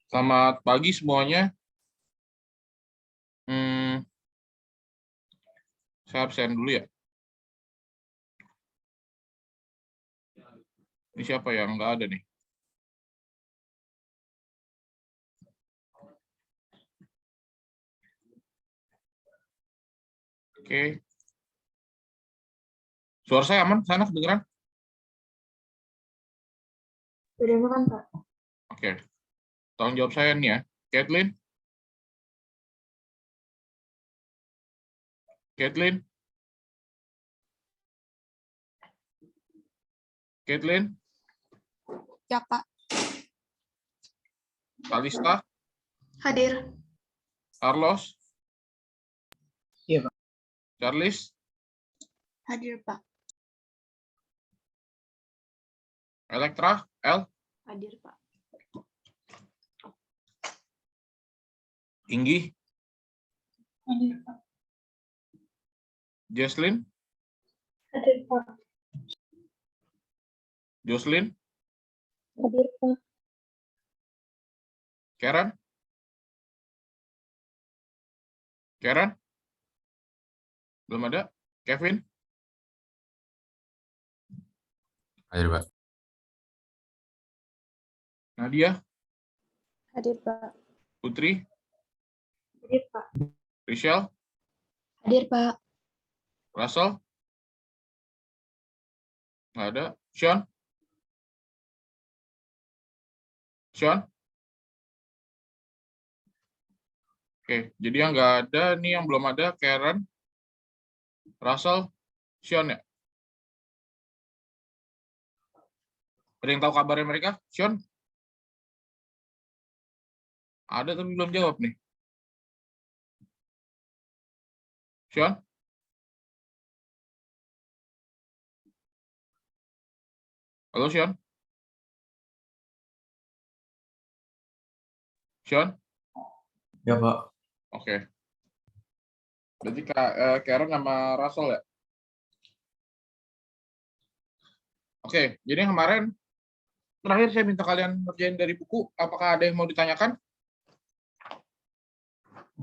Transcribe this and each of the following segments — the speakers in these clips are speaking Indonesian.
Selamat pagi semuanya. Saya absen dulu ya. Ini siapa yang nggak ada nih? Oke. Suara saya aman? Sana kedengeran? Kedengeran, Pak. Oke. Tanggung jawab saya nih ya. Kathleen? Kathleen? Kathleen? Ya, Pak. Kalista? Hadir. Carlos? Iya, Pak. Charles? Hadir, Pak. Elektra? El? Hadir, Pak. Inggi? Hadir, Pak. Jesslyn? Hadir, Pak. Jocelyn? Hadir, Pak. Karen? Karen? Belum ada? Kevin? Hadir, Pak. Nadia? Hadir, Pak. Putri? Hadir, Pak. Rachel? Hadir, Pak. Russell? Nggak ada. Sean? Sean? Oke, jadi yang nggak ada nih, yang belum ada Karen, Russell, Sean ya. Ada yang tahu kabarnya mereka? Sean? Ada tapi belum jawab nih. Sean? Halo Sean? Sean? Ya, Pak. Oke. Berarti Karen sama Russell ya? Oke, jadi yang kemarin terakhir saya minta kalian ngerjain dari buku. Apakah ada yang mau ditanyakan?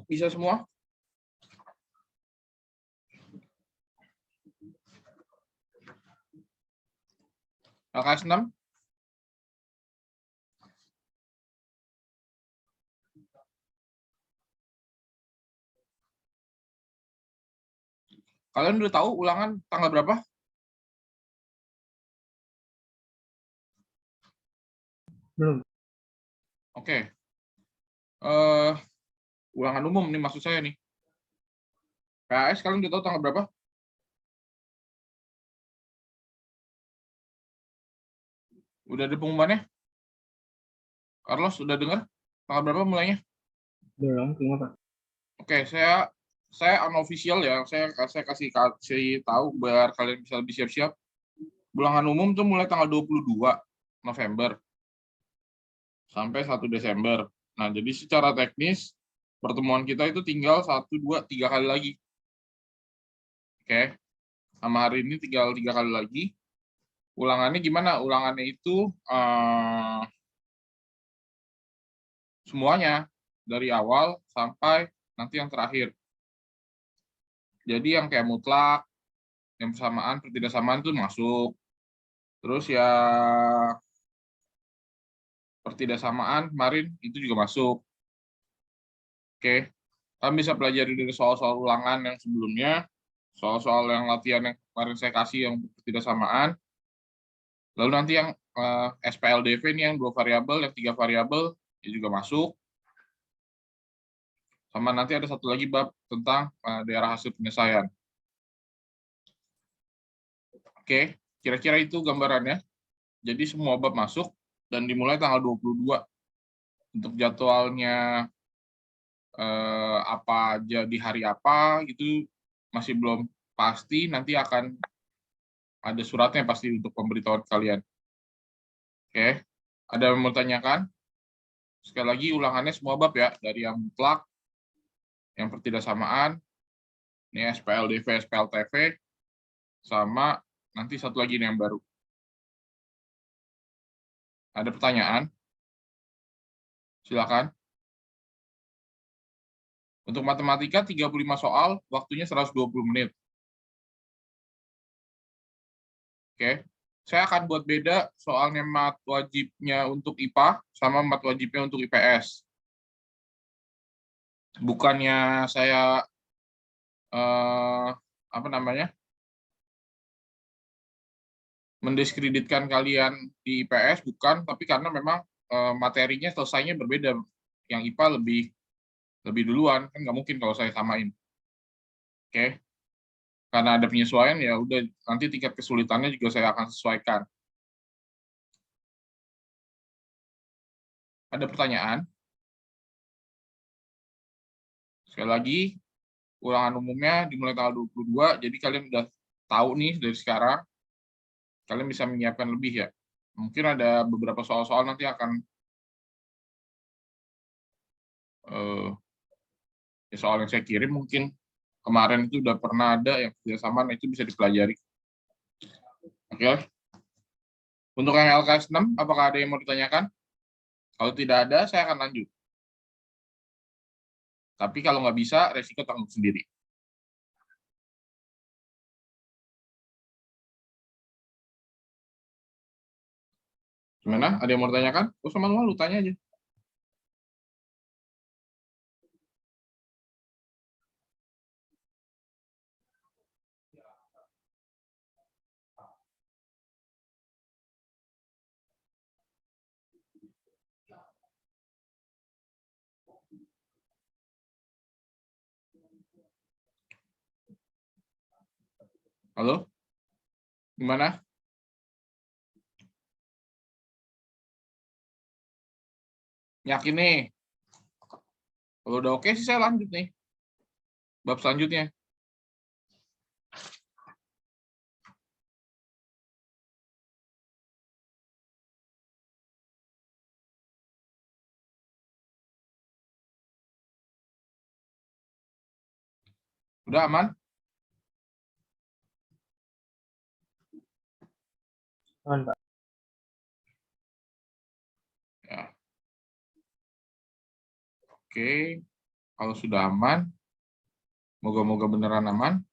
Bisa semua? LKS 6? Kalian udah tahu ulangan tanggal berapa? Belum. Oke. Ulangan umum nih maksud saya nih. PAS kalian udah tahu tanggal berapa? Udah ada pengumumannya? Carlos, udah dengar? Tanggal berapa mulainya? Belum, Pak. Oke, saya unofficial ya. Saya kasih tahu biar kalian bisa lebih siap-siap. Ulangan umum tuh mulai tanggal 22 November sampai 1 Desember. Nah, jadi secara teknis pertemuan kita itu tinggal 1, 2, 3 kali lagi. Oke. Sama hari ini tinggal 3 kali lagi. Ulangannya gimana? Ulangannya itu semuanya dari awal sampai nanti yang terakhir. Jadi yang kayak mutlak, yang persamaan, pertidaksamaan itu masuk. Terus ya pertidaksamaan kemarin itu juga masuk. Oke, kalian bisa pelajari dari soal-soal ulangan yang sebelumnya, soal-soal yang latihan yang kemarin saya kasih yang pertidaksamaan. Lalu nanti yang SPLDV ini yang 2 variabel, yang 3 variabel itu juga masuk. Sama nanti ada satu lagi bab tentang daerah hasil penyelesaian. Oke, kira-kira itu gambarannya. Jadi semua bab masuk dan dimulai tanggal 22. Untuk jadwalnya apa aja di hari apa itu masih belum pasti, nanti akan ada suratnya pasti untuk pemberitahuan kalian. Oke, ada yang mau tanyakan? Sekali lagi ulangannya semua bab ya, dari yang mutlak, yang pertidaksamaan, ini SPLDV, SPLTV, sama nanti satu lagi nih yang baru. Ada pertanyaan? Silakan. Untuk matematika 35 soal, waktunya 120 menit. Oke. Saya akan buat beda soalnya mat wajibnya untuk IPA sama mat wajibnya untuk IPS. Bukannya saya mendiskreditkan kalian di IPS, bukan, tapi karena memang materinya selesainya berbeda. Yang IPA lebih duluan, kan nggak mungkin kalau saya samain. Oke. Karena ada penyesuaian, ya udah, nanti tingkat kesulitannya juga saya akan sesuaikan. Ada pertanyaan? Sekali lagi, ulangan umumnya dimulai tanggal 22, jadi kalian udah tahu nih dari sekarang, kalian bisa menyiapkan lebih ya. Mungkin ada beberapa soal-soal nanti akan soal yang saya kirim mungkin kemarin itu udah pernah ada yang kerjasama, itu bisa dipelajari. Oke. Untuk yang LKS 6, apakah ada yang mau ditanyakan? Kalau tidak ada, saya akan lanjut. Tapi kalau nggak bisa, resiko tanggung sendiri. Gimana? Ada yang mau ditanyakan? Oh, sama lu tanya aja. Halo? Gimana? Yakin nih? Kalau udah oke sih saya lanjut nih. Bab selanjutnya. Udah aman? Aman, Pak. Ya. Oke. Kalau sudah aman, moga-moga beneran aman.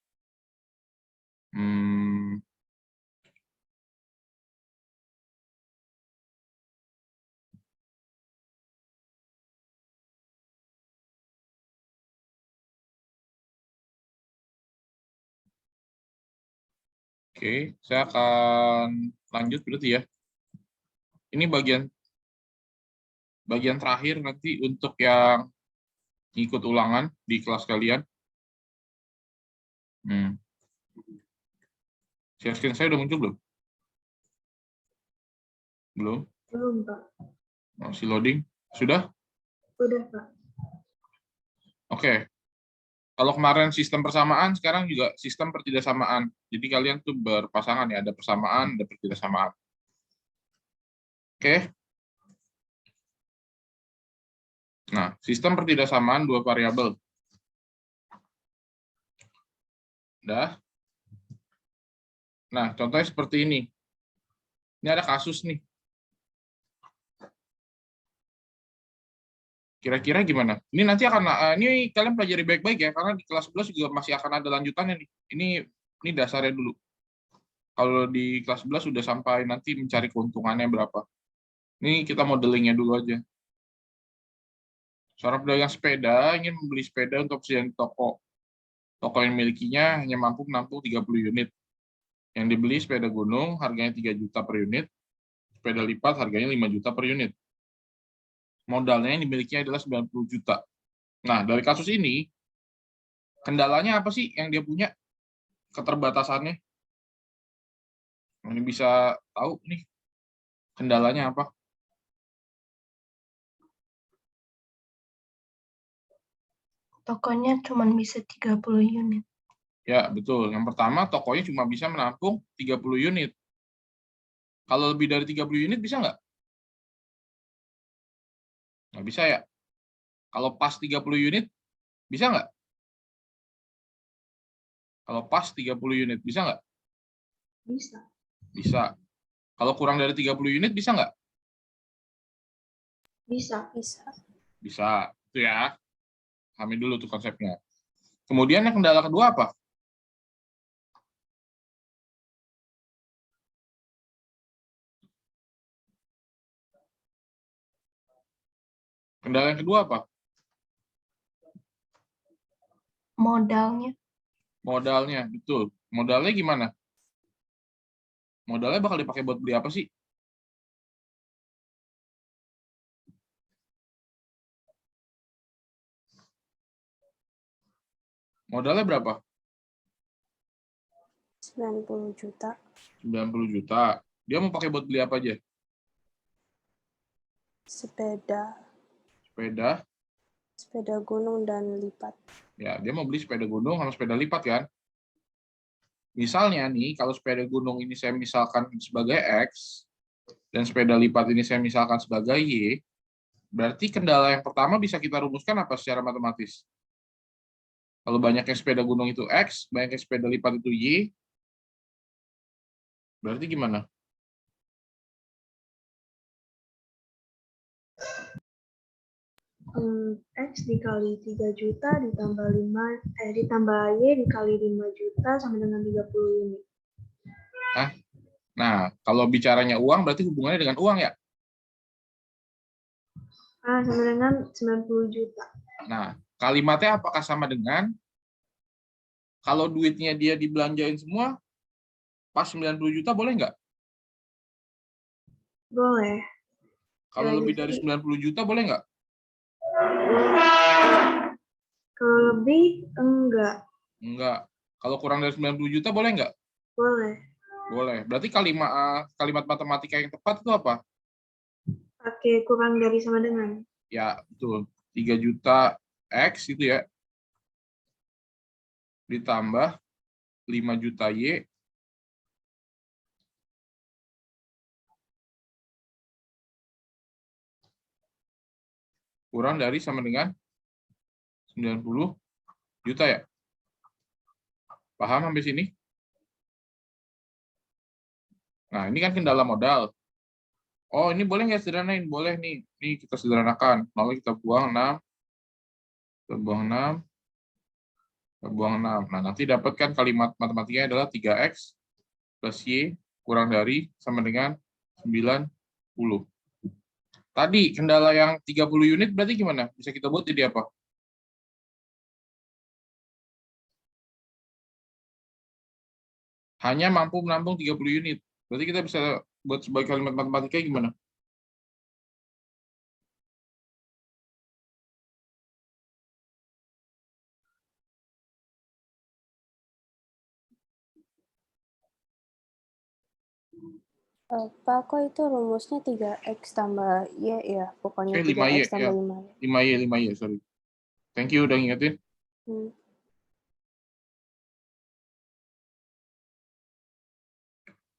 Oke, saya akan lanjut berarti ya. Ini bagian terakhir nanti untuk yang ikut ulangan di kelas kalian. Share screen saya udah muncul belum? Belum? Belum, Pak. Masih loading? Sudah? Udah, Pak. Oke. Kalau kemarin sistem persamaan, sekarang juga sistem pertidaksamaan. Jadi kalian tuh berpasangan ya, ada persamaan, ada pertidaksamaan. Oke. Nah, sistem pertidaksamaan dua variabel. Udah. Nah, contohnya seperti ini. Ini ada kasus nih. Kira-kira gimana? Ini nanti akan ini kalian pelajari baik-baik ya, karena di kelas 11 juga masih akan ada lanjutannya nih. Ini dasarnya dulu. Kalau di kelas 11 sudah sampai nanti mencari keuntungannya berapa. Ini kita modelingnya dulu aja. Seorang pedagang sepeda ingin membeli sepeda untuk persediaan toko. Toko yang milikinya hanya mampu menampung 30 unit. Yang dibeli sepeda gunung harganya 3 juta per unit. Sepeda lipat harganya 5 juta per unit. Modalnya yang dimilikinya adalah 90 juta. Nah, dari kasus ini, kendalanya apa sih yang dia punya? Keterbatasannya. Ini bisa tahu nih, kendalanya apa? Tokonya cuma bisa 30 unit. Ya, betul. Yang pertama, tokonya cuma bisa menampung 30 unit. Kalau lebih dari 30 unit bisa nggak? Nggak bisa ya. Kalau pas 30 unit, bisa nggak? Kalau pas 30 unit, bisa nggak? Bisa. Bisa. Kalau kurang dari 30 unit, bisa nggak? Bisa. Bisa. Itu ya. Pahami dulu tuh konsepnya. Kemudian yang kendala kedua apa? Kendala yang kedua apa? Modalnya. Modalnya, betul. Modalnya gimana? Modalnya bakal dipakai buat beli apa sih? Modalnya berapa? 90 juta. 90 juta. Dia mau pakai buat beli apa aja? Sepeda gunung dan lipat. Ya, dia mau beli sepeda gunung sama sepeda lipat kan? Misalnya nih, kalau sepeda gunung ini saya misalkan sebagai X, dan sepeda lipat ini saya misalkan sebagai Y, berarti kendala yang pertama bisa kita rumuskan apa secara matematis? Kalau banyaknya sepeda gunung itu X, banyaknya sepeda lipat itu Y, berarti gimana? X dikali 3 juta ditambah ditambah Y dikali 5 juta sama dengan 30 unit. Nah, kalau bicaranya uang, berarti hubungannya dengan uang ya? Sama dengan 90 juta. Nah, kalimatnya apakah sama dengan kalau duitnya dia dibelanjain semua, pas 90 juta boleh nggak? Boleh. Kalau lebih dari 90 juta boleh nggak? Kalau lebih, enggak. Enggak. Kalau kurang dari 90 juta boleh nggak? Boleh. Boleh. Berarti kalimat matematika yang tepat itu apa? Pakai kurang dari sama dengan. Ya, betul. 3 juta X itu ya. Ditambah 5 juta Y. Kurang dari sama dengan 90 juta ya. Paham sampai sini? Nah, ini kan kendala modal. Oh, ini boleh nggak sederhanain? Boleh nih. Ini kita sederhanakan. Lalu kita buang 6. Kita buang 6. Kita buang 6. Nah, nanti dapatkan kalimat matematikanya adalah 3X plus Y kurang dari sama dengan 90. Tadi kendala yang 30 unit berarti gimana? Bisa kita buat jadi apa? Hanya mampu menampung 30 unit. Berarti kita bisa buat sebagai kalimat matematika gimana? Pak, kok itu rumusnya 3X tambah Y ya? Pokoknya 5Y 3X tambah ya. 5Y. 5Y, sorry. Thank you udah ngingetin.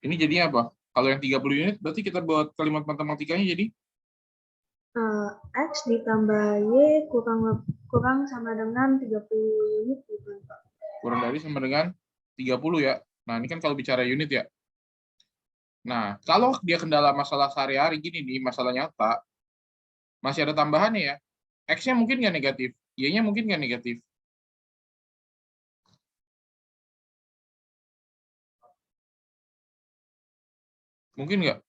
Ini jadinya apa? Kalau yang 30 unit, berarti kita buat kalimat matematikanya jadi? X ditambah Y kurang sama dengan 30 unit. Kurang dari sama dengan 30 ya. Nah, ini kan kalau bicara unit ya. Nah, kalau dia kendala masalah sehari-hari gini nih, masalah nyata, masih ada tambahannya ya. X-nya mungkin nggak negatif, Y-nya mungkin nggak negatif. Mungkin nggak?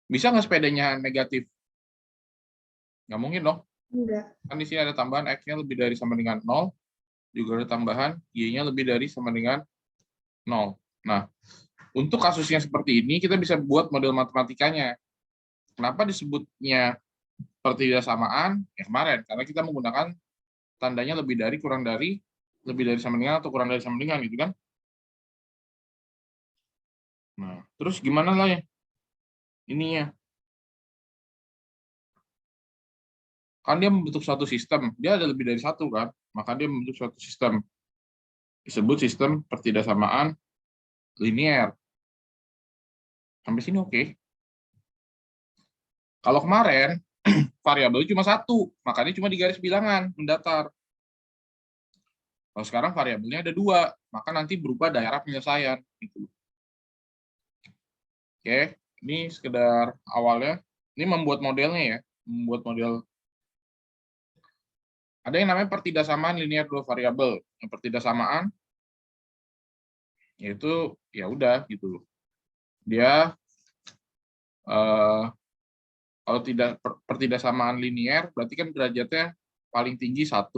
Bisa nggak sepedanya negatif? Nggak mungkin dong. Enggak. Kan di sini ada tambahan X-nya lebih dari sama dengan 0, juga ada tambahan Y-nya lebih dari sama dengan 0. Nah, untuk kasus yang seperti ini, kita bisa buat model matematikanya. Kenapa disebutnya pertidaksamaan? Ya kemarin, karena kita menggunakan tandanya lebih dari, kurang dari, lebih dari sama dengan, atau kurang dari sama dengan, gitu kan? Nah, terus gimana lah ya ininya? Kan dia membentuk suatu sistem, dia ada lebih dari satu kan, maka dia membentuk suatu sistem. Disebut sistem pertidaksamaan linear. Sampai sini oke. Kalau kemarin, variabelnya cuma satu, makanya cuma di garis bilangan, mendatar. Kalau sekarang variabelnya ada 2, maka nanti berubah daerah penyelesaian. Gitu. Oke, ini sekedar awalnya. Ini membuat modelnya ya, membuat model. Ada yang namanya pertidaksamaan linear dua variabel. Yang pertidaksamaan yaitu ya udah gitu. Dia kalau tidak pertidaksamaan linear berarti kan derajatnya paling tinggi 1.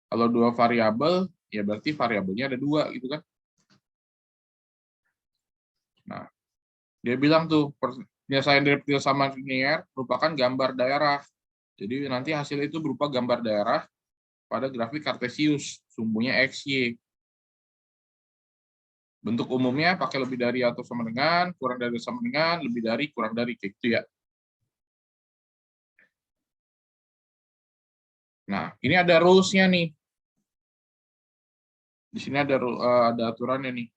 Kalau dua variabel ya berarti variabelnya ada 2 gitu kan. Nah, dia bilang tuh penyelesaian dari pertidaksamaan linear merupakan gambar daerah. Jadi nanti hasil itu berupa gambar daerah pada grafik Kartesius, sumbunya X, Y. Bentuk umumnya pakai lebih dari atau sama dengan, kurang dari sama dengan, lebih dari, kurang dari, kayak gitu ya. Nah, ini ada rules-nya nih. Di sini ada aturannya nih.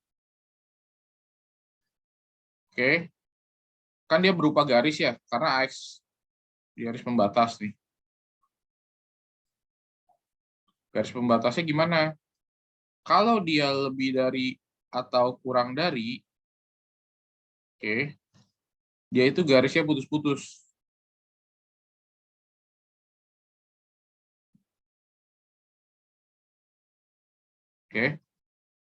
Oke. Kan dia berupa garis ya, karena X di garis pembatas nih. Garis pembatasnya gimana? Kalau dia lebih dari atau kurang dari, oke, dia itu garisnya putus-putus. Oke.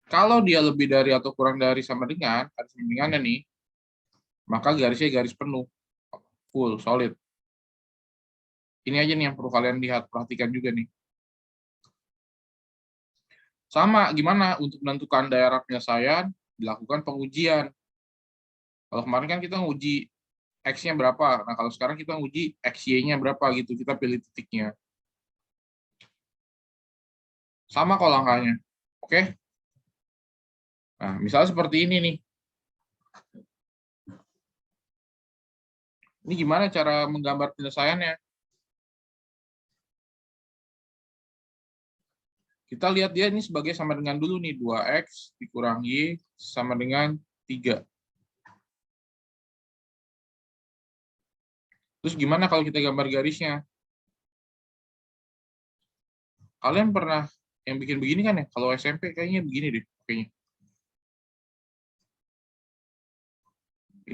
Kalau dia lebih dari atau kurang dari sama dengan, ada sambungannya nih, maka garisnya garis penuh, full, solid. Ini aja nih yang perlu kalian lihat, perhatikan juga nih. Sama, gimana untuk menentukan daerah penyelesaian, dilakukan pengujian. Kalau kemarin kan kita nguji X-nya berapa, nah kalau sekarang kita nguji XY-nya berapa gitu, kita pilih titiknya. Sama kok langkahnya, oke? Nah, misalnya seperti ini nih. Ini gimana cara menggambar penyelesaiannya? Kita lihat dia ini sebagai sama dengan dulu nih, 2X dikurangi sama dengan 3. Terus gimana kalau kita gambar garisnya? Kalian pernah yang bikin begini kan ya? Kalau SMP kayaknya begini deh. Kayaknya.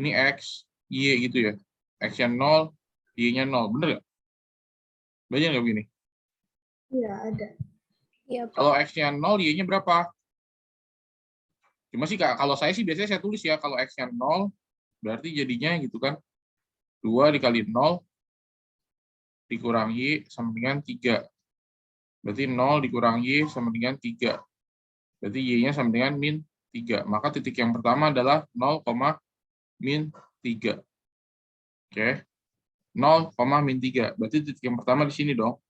Ini X, Y gitu ya. X-nya 0, Y-nya 0. Bener nggak? Belajar nggak begini? Iya, ada. Iya, Pak. Kalau X-nya 0, Y-nya berapa? Cuma sih kalau saya sih biasanya saya tulis ya, kalau X-nya 0, berarti jadinya gitu kan, 2 dikali 0 dikurangi sama dengan 3. Berarti 0 dikurangi sama dengan 3. Berarti Y-nya sama dengan min 3. Maka titik yang pertama adalah 0, min 3. Oke. 0, min 3. Berarti titik yang pertama di sini dong.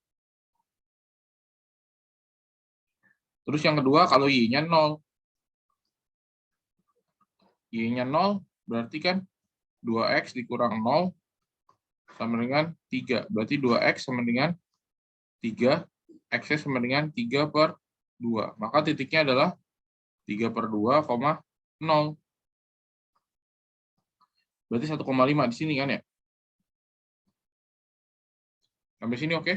Terus yang kedua, kalau Y-nya 0. Y-nya 0, berarti kan 2X dikurang 0 sama dengan 3. Berarti 2X sama dengan 3. X sama dengan 3/2. Maka titiknya adalah 3/2, 0. Berarti 1,5 di sini kan ya? Sampai sini oke?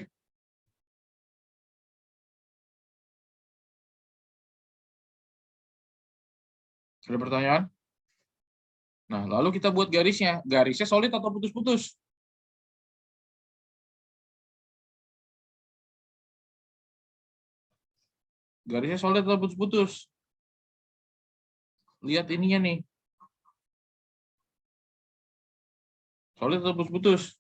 Ada pertanyaan? Nah, lalu kita buat garisnya. Garisnya solid atau putus-putus? Garisnya solid atau putus-putus? Lihat ininya nih. Solid atau putus-putus?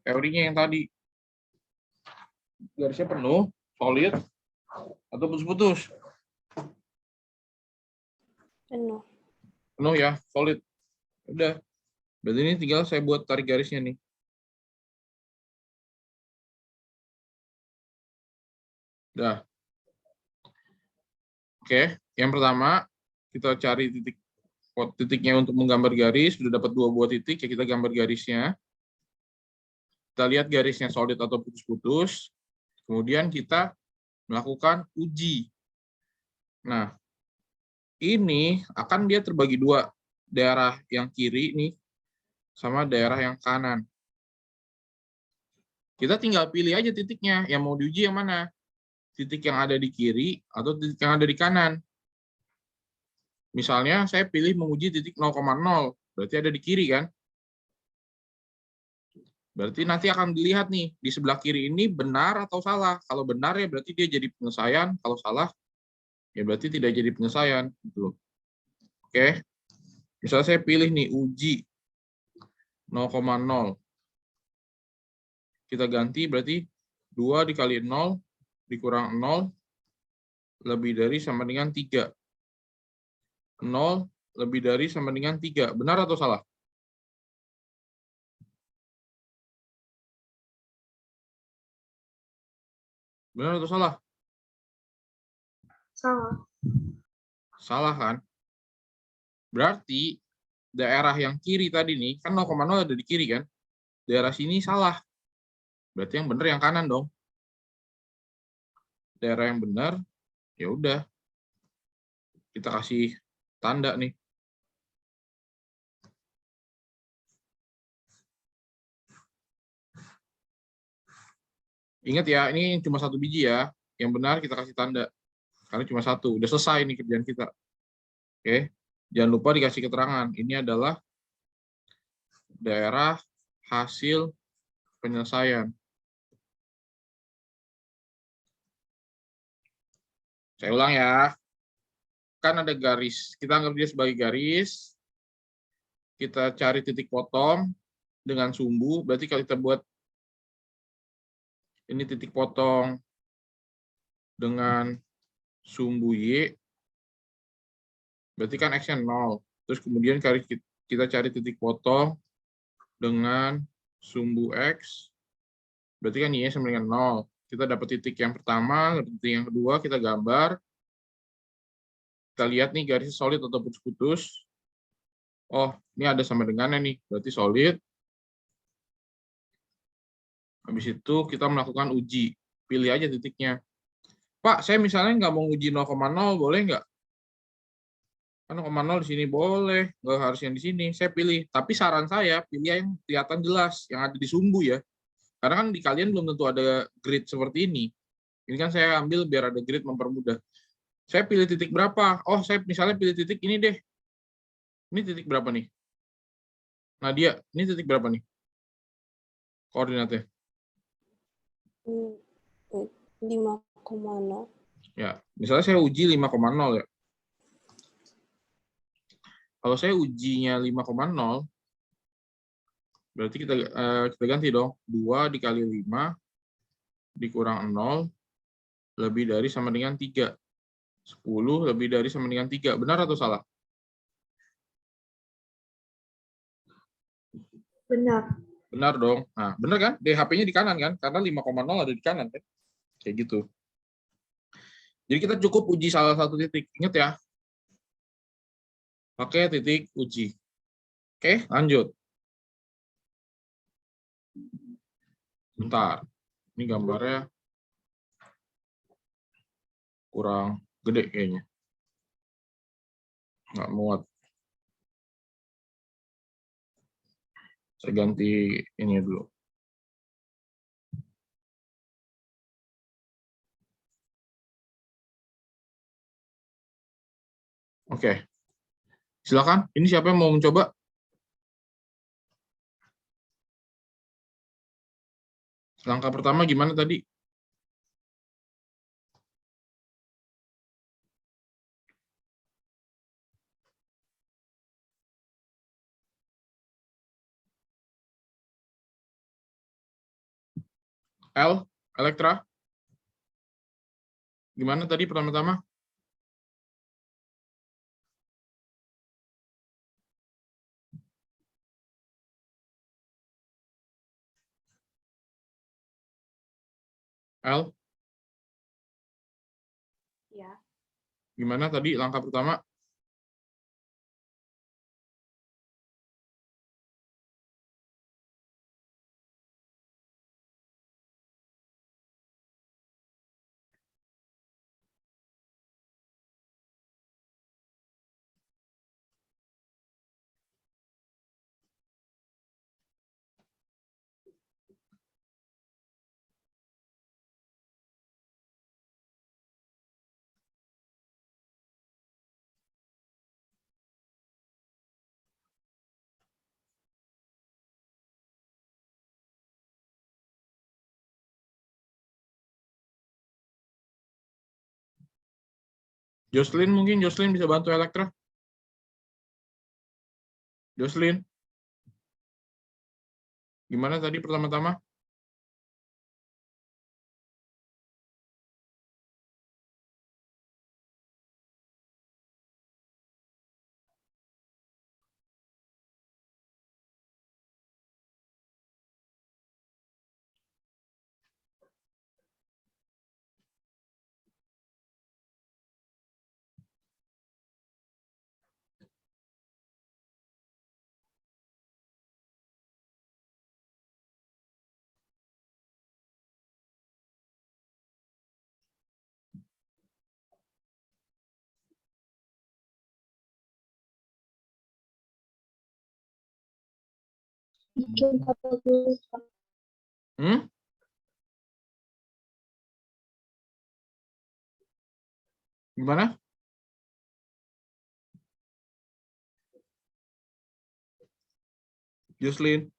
Teorinya yang tadi. Garisnya penuh, solid, atau putus-putus? Penuh. Penuh ya, solid. Udah. Berarti ini tinggal saya buat tarik garisnya nih. Udah. Oke, yang pertama kita cari titiknya untuk menggambar garis. Sudah dapat 2 buah titik, ya kita gambar garisnya. Kita lihat garisnya solid atau putus-putus. Kemudian kita melakukan uji. Nah, ini akan dia terbagi 2. Daerah yang kiri nih sama daerah yang kanan. Kita tinggal pilih aja titiknya, yang mau diuji yang mana. Titik yang ada di kiri atau titik yang ada di kanan. Misalnya saya pilih menguji titik 0,0, berarti ada di kiri kan? Berarti nanti akan dilihat nih, di sebelah kiri ini benar atau salah. Kalau benar ya berarti dia jadi penyelesaian, kalau salah ya berarti tidak jadi penyelesaian. Gitu. Oke, misalnya saya pilih nih uji 0,0. Kita ganti berarti 2 dikali 0 dikurang 0 lebih dari sama dengan 3. 0 lebih dari sama dengan 3. Benar atau salah? Benar atau salah? Salah. Salah kan? Berarti daerah yang kiri tadi nih, kan 0,0 ada di kiri kan? Daerah sini salah. Berarti yang benar yang kanan dong. Daerah yang benar, ya udah. Kita kasih tanda nih. Ingat ya, ini cuma 1 biji ya. Yang benar kita kasih tanda. Karena cuma 1. Udah selesai nih kerjaan kita. Oke. Jangan lupa dikasih keterangan. Ini adalah daerah hasil penyelesaian. Saya ulang ya. Kan ada garis. Kita anggap dia sebagai garis. Kita cari titik potong dengan sumbu. Berarti kalau kita buat ini titik potong dengan sumbu Y, berarti kan X-nya 0. Terus kemudian kita cari titik potong dengan sumbu X, berarti kan Y sama dengan 0. Kita dapat titik yang pertama, dapat titik yang kedua, kita gambar. Kita lihat nih garisnya solid atau putus-putus. Oh, ini ada sama dengannya nih, berarti solid. Habis itu kita melakukan uji. Pilih aja titiknya. Pak, saya misalnya nggak mau uji 0,0, boleh nggak? Kan 0,0 di sini boleh, nggak harus yang di sini. Saya pilih. Tapi saran saya, pilih yang kelihatan jelas, yang ada di sumbu ya. Karena kan di kalian belum tentu ada grid seperti ini. Ini kan saya ambil biar ada grid mempermudah. Saya pilih titik berapa? Oh, saya misalnya pilih titik ini deh. Ini titik berapa nih? Nadia, ini titik berapa nih? Koordinatnya. 5,0. Ya, misalnya saya uji 5,0 ya. Kalau saya ujinya 5,0, berarti kita ganti dong. 2 dikali 5 dikurang 0 lebih dari sama dengan 3. 10 lebih dari sama dengan 3. Benar atau salah? Benar. Benar dong. Nah, benar kan? DHP-nya di kanan kan? Karena 5,0 ada di kanan kan? Kayak gitu. Jadi kita cukup uji salah satu titik. Ingat ya. Pakai titik uji. Oke, lanjut. Bentar. Ini gambarnya kurang gede kayaknya. Nggak muat. Saya ganti ini dulu. Oke. Silakan. Ini siapa yang mau mencoba? Langkah pertama gimana tadi? Elektra? Gimana tadi pertama-tama? Ya. Gimana tadi langkah pertama? Jocelyn mungkin, Jocelyn bisa bantu Elektra. Jocelyn. Gimana tadi pertama-tama? Bikin tabel dulu, Pak. Hmm? Gimana? Jocelyn.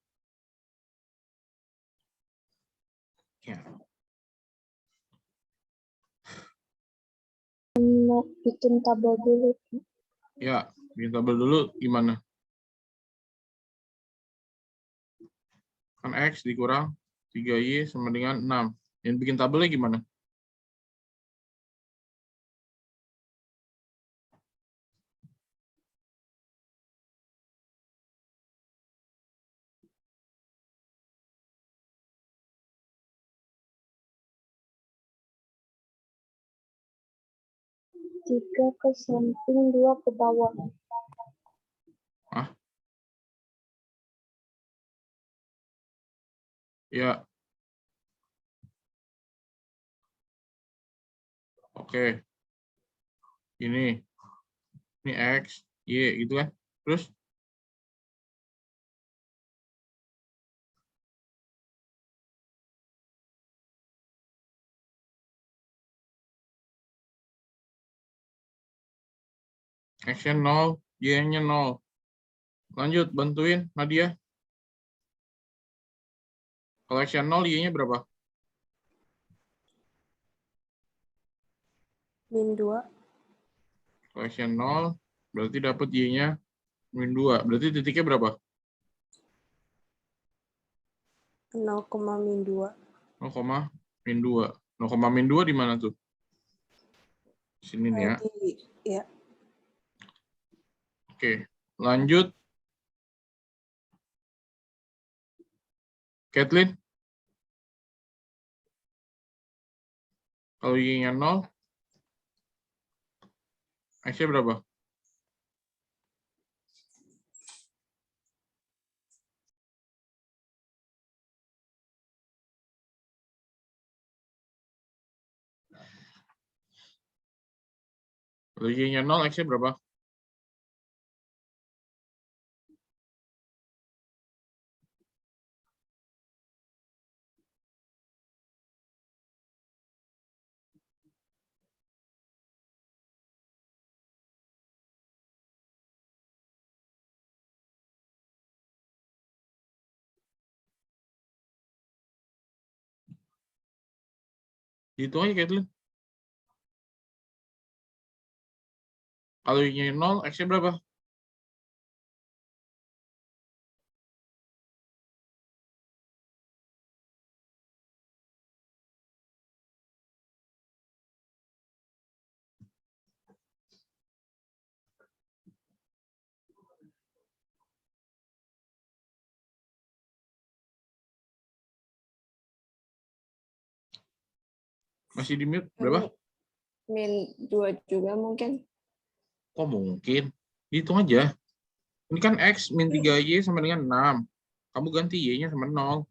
Ya. Mau bikin tabel dulu. Ya, bikin tabel dulu gimana? Kan X dikurang 3Y sama dengan 6. Yang bikin tabelnya gimana? Tiga ke samping, 2 ke bawah. Ah, ya. Oke. Ini X, Y gitu kan. Terus X-nya 0, Y-nya 0. Lanjut, bantuin Nadia. Kalau X-nya 0, Y-nya berapa? Min 2. Kalau X-nya 0, berarti dapat Y-nya min 2. Berarti titiknya berapa? 0, min 2. 0, min 2. 0, min 2 di mana tuh? Sini nih ya. Ya. Oke, lanjut. Kathleen. Kalau Y-nya 0, X-nya berapa? Kalau Y-nya 0, X-nya berapa? Itu aja, Kathleen. Kalau Y-nya 0, X-nya berapa? Masih di mute? Berapa? Min 2 juga mungkin. Kok mungkin? Hitung aja. Ini kan X min 3Y sama dengan 6. Kamu ganti Y-nya sama 0.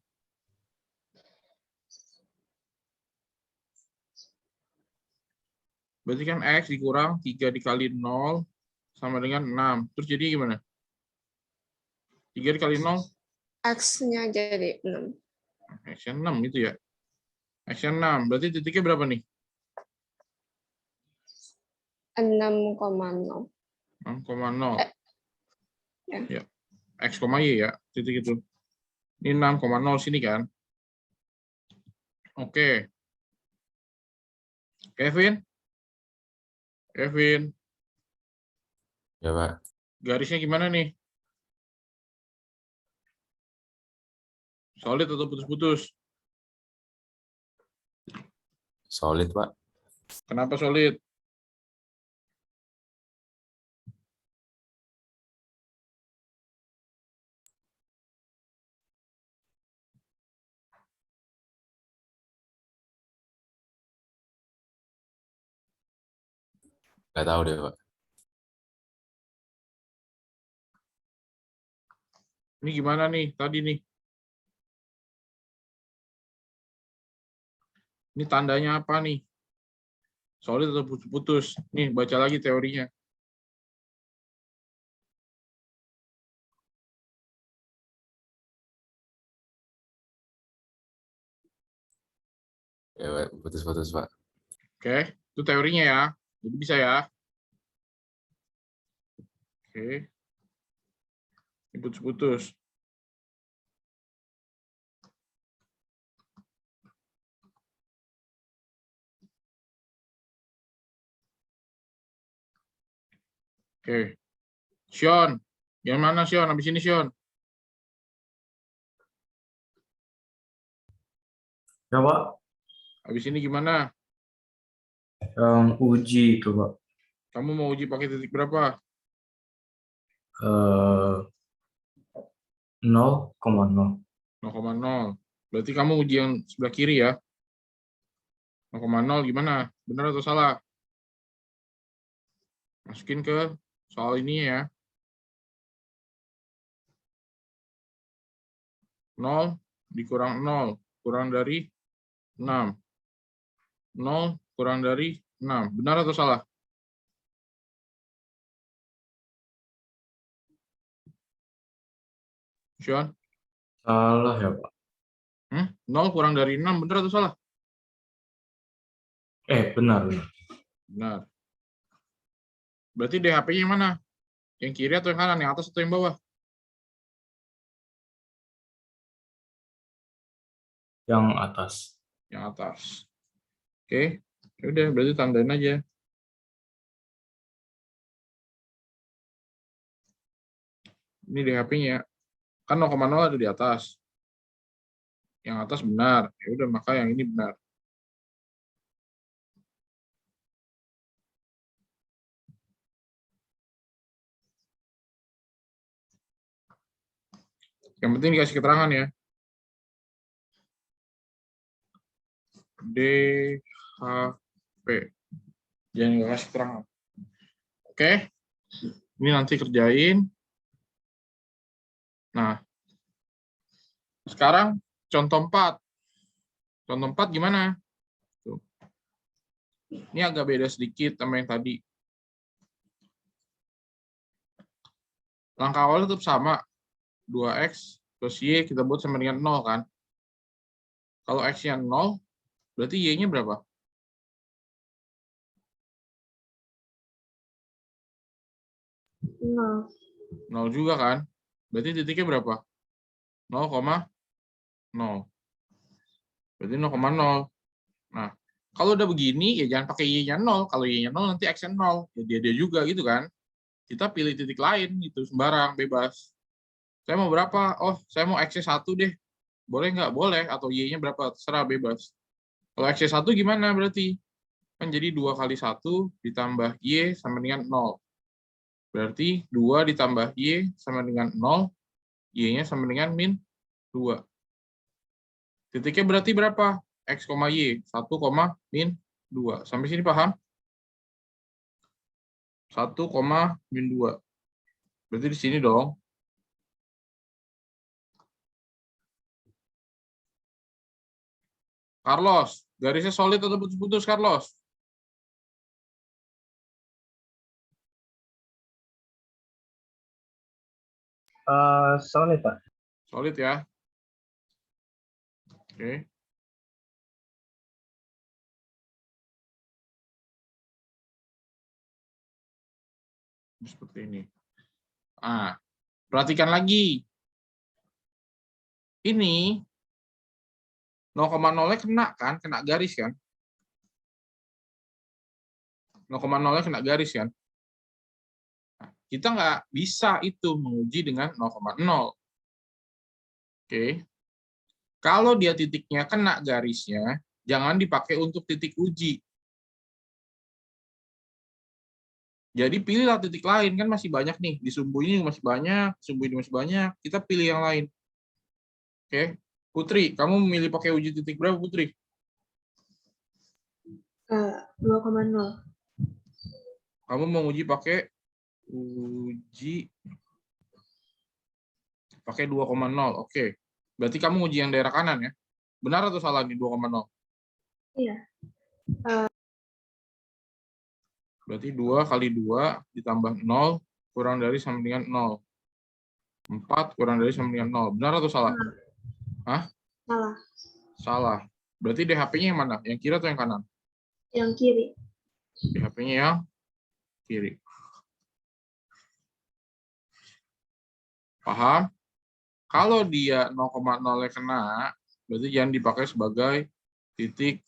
Berarti kan X dikurang 3 dikali 0 sama dengan 6. Terus jadi gimana? 3 dikali 0? X-nya jadi 6. X-nya 6 itu ya. X-nya 6. Berarti titiknya berapa nih? 6,0. 6,0. Ya. Ya. X, Y ya. Titik itu. Ini 6,0 sini kan. Oke. Kevin? Kevin, Ya, Pak. garisnya gimana nih? Solid atau putus-putus? Solid, Pak. Kenapa solid? Nggak tahu deh, Pak. Ini gimana nih tadi nih? Ini tandanya apa nih? Solid atau putus-putus? Nih, baca lagi teorinya. Ya, Pak. Putus-putus, Pak. Oke, itu teorinya ya. Jadi bisa ya. Oke, ini putus-putus. Oke, Sion, yang mana Sion? Habis ini Sion. Ya, Pak. Habis ini gimana? Yang uji itu, Pak. Kamu mau uji pakai titik berapa? 0,0. 0,0. Berarti kamu uji yang sebelah kiri ya. 0,0 gimana? Benar atau salah? Masukin ke soal ini ya. 0 dikurang 0. Kurang dari 6. 0 kurang dari 6. Benar atau salah? Sion? Salah ya, Pak. 0 kurang dari 6. Benar atau salah? Benar. Benar. Berarti DHP-nya yang mana? Yang kiri atau yang kanan? Yang atas atau yang bawah? Yang atas. Yang atas. Oke. Ya udah, berarti tandain aja. Ini DHP-nya. Kan 0,0 ada di atas. Yang atas benar. Ya udah, maka yang ini benar. Yang penting dikasih keterangan ya. DHP. Jangan dikasih keterangan. Oke. Ini nanti kerjain. Nah, sekarang contoh 4. Contoh 4 gimana? Tuh. Ini agak beda sedikit sama yang tadi. Langkah awal tetap sama. 2x plus y kita buat sama dengan 0 kan? Kalau x-nya 0, berarti y-nya berapa? 0. 0 juga kan? Berarti titiknya berapa? 0,0. Berarti 0,0. Nah, kalau udah begini, ya jangan pakai y-nya 0. Kalau y-nya 0, nanti x-nya 0. Ya dia juga gitu kan. Kita pilih titik lain, gitu, sembarang, bebas. Saya mau berapa? Oh, saya mau x-nya 1 deh. Boleh nggak? Boleh. Atau y-nya berapa? Terserah, bebas. Kalau x-nya 1 gimana berarti? Kan jadi 2 kali 1 ditambah y sama dengan 0. Berarti 2 ditambah y sama dengan 0, y-nya sama dengan min 2. Titiknya berarti berapa? X, Y. 1, min 2. Sampai sini paham? 1, min 2. Berarti di sini dong. Carlos, garisnya solid atau putus-putus, Carlos? Solid, Pak. Solid ya. Oke. Seperti ini. Ah, perhatikan lagi. Ini 0,0-nya kena kan? Kena garis kan? 0,0-nya kena garis kan. Nah, kita nggak bisa itu menguji dengan 0,0. Oke. Kalau dia titiknya kena garisnya, jangan dipakai untuk titik uji. Jadi pilihlah titik lain, kan masih banyak nih. Di sumbu ini masih banyak, sumbu ini masih banyak. Kita pilih yang lain. Oke. Putri, kamu memilih pakai uji titik berapa, Putri? 2,0. Kamu mau uji pakai uji pakai 2,0. Oke. Berarti kamu uji yang daerah kanan ya? Benar atau salah nih 2,0? Iya. Berarti 2 kali 2 ditambah 0 kurang dari sama dengan 0. 4 kurang dari sama dengan 0. Benar atau salah? Hah? Salah. Salah. Berarti DHP-nya yang mana? Yang kiri atau yang kanan? Yang kiri. DHP-nya yang kiri. Paham? Kalau dia 0,0-nya kena, berarti jangan dipakai sebagai titik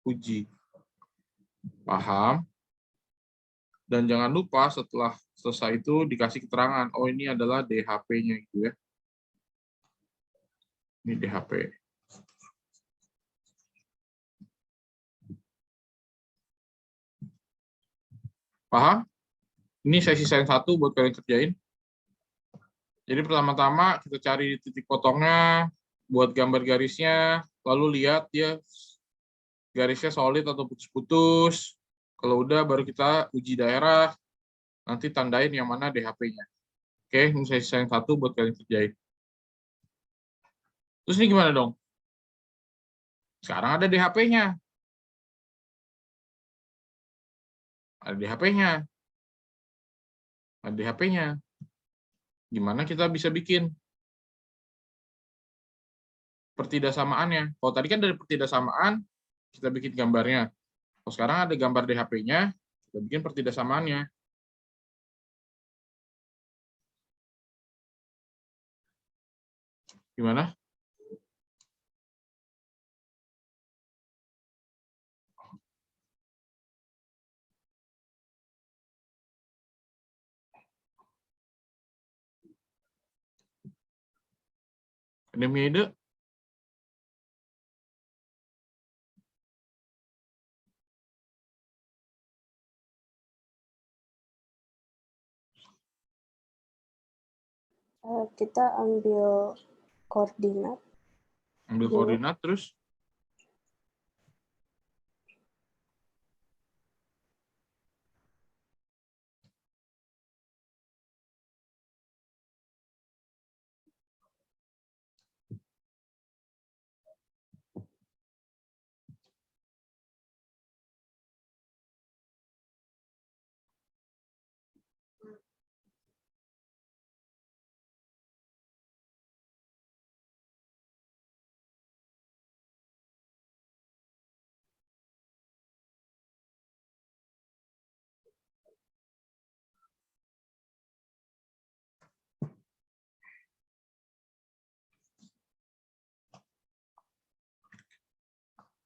uji. Paham? Dan jangan lupa setelah selesai itu dikasih keterangan, oh ini adalah DHP-nya gitu ya. Ini DHP. Paham? Ini sesi sains 1 buat kalian kerjain. Jadi pertama-tama kita cari titik potongnya, buat gambar garisnya, lalu lihat dia garisnya solid atau putus-putus. Kalau udah baru kita uji daerah, nanti tandain yang mana DHP-nya. Oke, ini sesi sains 1 buat kalian kerjain. Terus ini gimana dong? Sekarang ada DHP-nya. Ada DHP-nya. Ada DHP-nya. Gimana kita bisa bikin pertidaksamaannya? Kalau tadi kan dari pertidaksamaan, kita bikin gambarnya. Kalau sekarang ada gambar DHP-nya, kita bikin pertidaksamaannya. Gimana? Ada ide? Kita ambil koordinat. Ambil koordinat terus.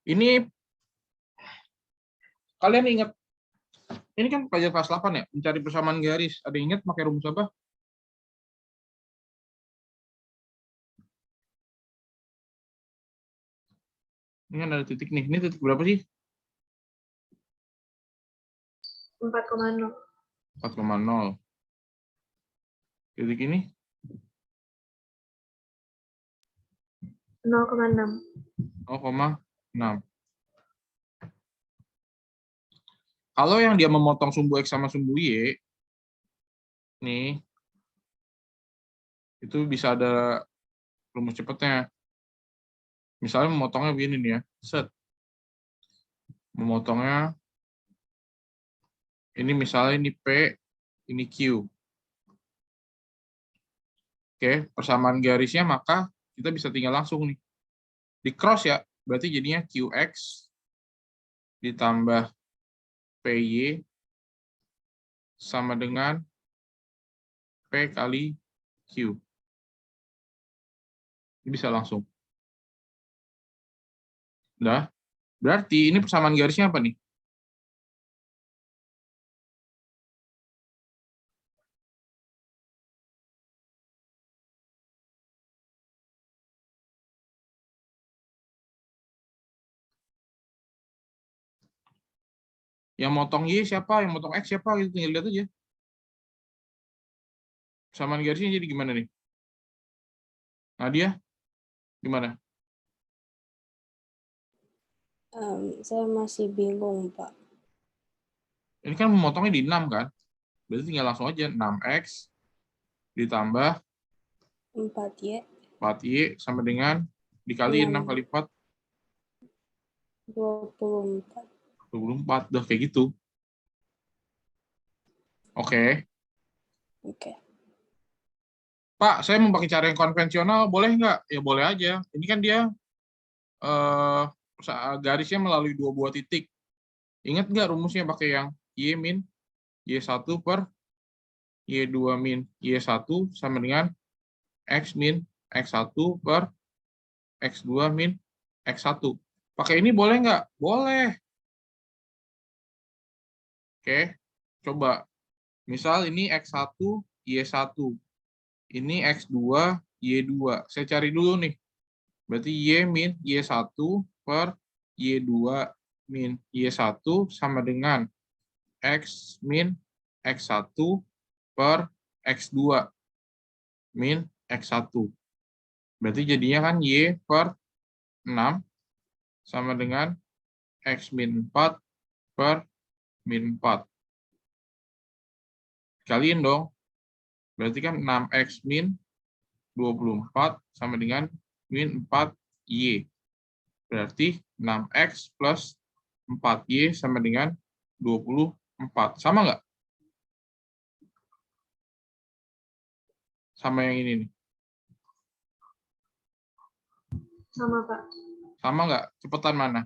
Ini kalian ingat, ini kan pelajaran kelas 8 ya, mencari persamaan garis. Ada yang ingat pakai rumus apa? Ini kan ada titik nih. Ini titik berapa sih? 4,0. 4,0. Titik ini? 0,6. 0,6. Kalau yang dia memotong sumbu X sama sumbu Y, nih, itu bisa ada rumus cepatnya. Misalnya memotongnya begini nih ya, set. Memotongnya, ini misalnya ini P, ini Q. Oke, persamaan garisnya maka kita bisa tinggal langsung nih. Di cross ya, berarti jadinya QX ditambah PY sama dengan P kali Q. Ini bisa langsung. Udah. Berarti ini persamaan garisnya apa nih? Yang motong Y siapa? Yang motong X siapa? Gitu, tinggal lihat aja. Persamaan garisnya jadi gimana nih? Nadia, gimana? Saya masih bingung, Pak. Ini kan memotongnya di 6 kan? Berarti tinggal langsung aja 6X ditambah 4Y, 4Y sama dengan dikali 6 kali 4, 24. 24. Udah kayak gitu. Oke. Oke. Pak, saya mau pakai cara yang konvensional, boleh nggak? Ya boleh aja. Ini kan dia garisnya melalui dua buah titik. Ingat nggak rumusnya pakai yang Y min Y1 per Y2 min Y1 sama dengan X min X1 per X2 min X1. Pakai ini boleh nggak? Boleh. Oke, coba. Misal ini X1, Y1. Ini X2, Y2. Saya cari dulu nih. Berarti Y min Y1 per Y2 min Y1 sama dengan X min X1 per X2 min X1. Berarti jadinya kan Y per 6 sama dengan X min 4 per min 4. Kaliin dong. Berarti kan 6X min 24 sama dengan min 4Y. Berarti 6X plus 4Y sama dengan 24. Sama nggak? Sama yang ini nih. Sama, Pak. Sama nggak? Cepetan mana?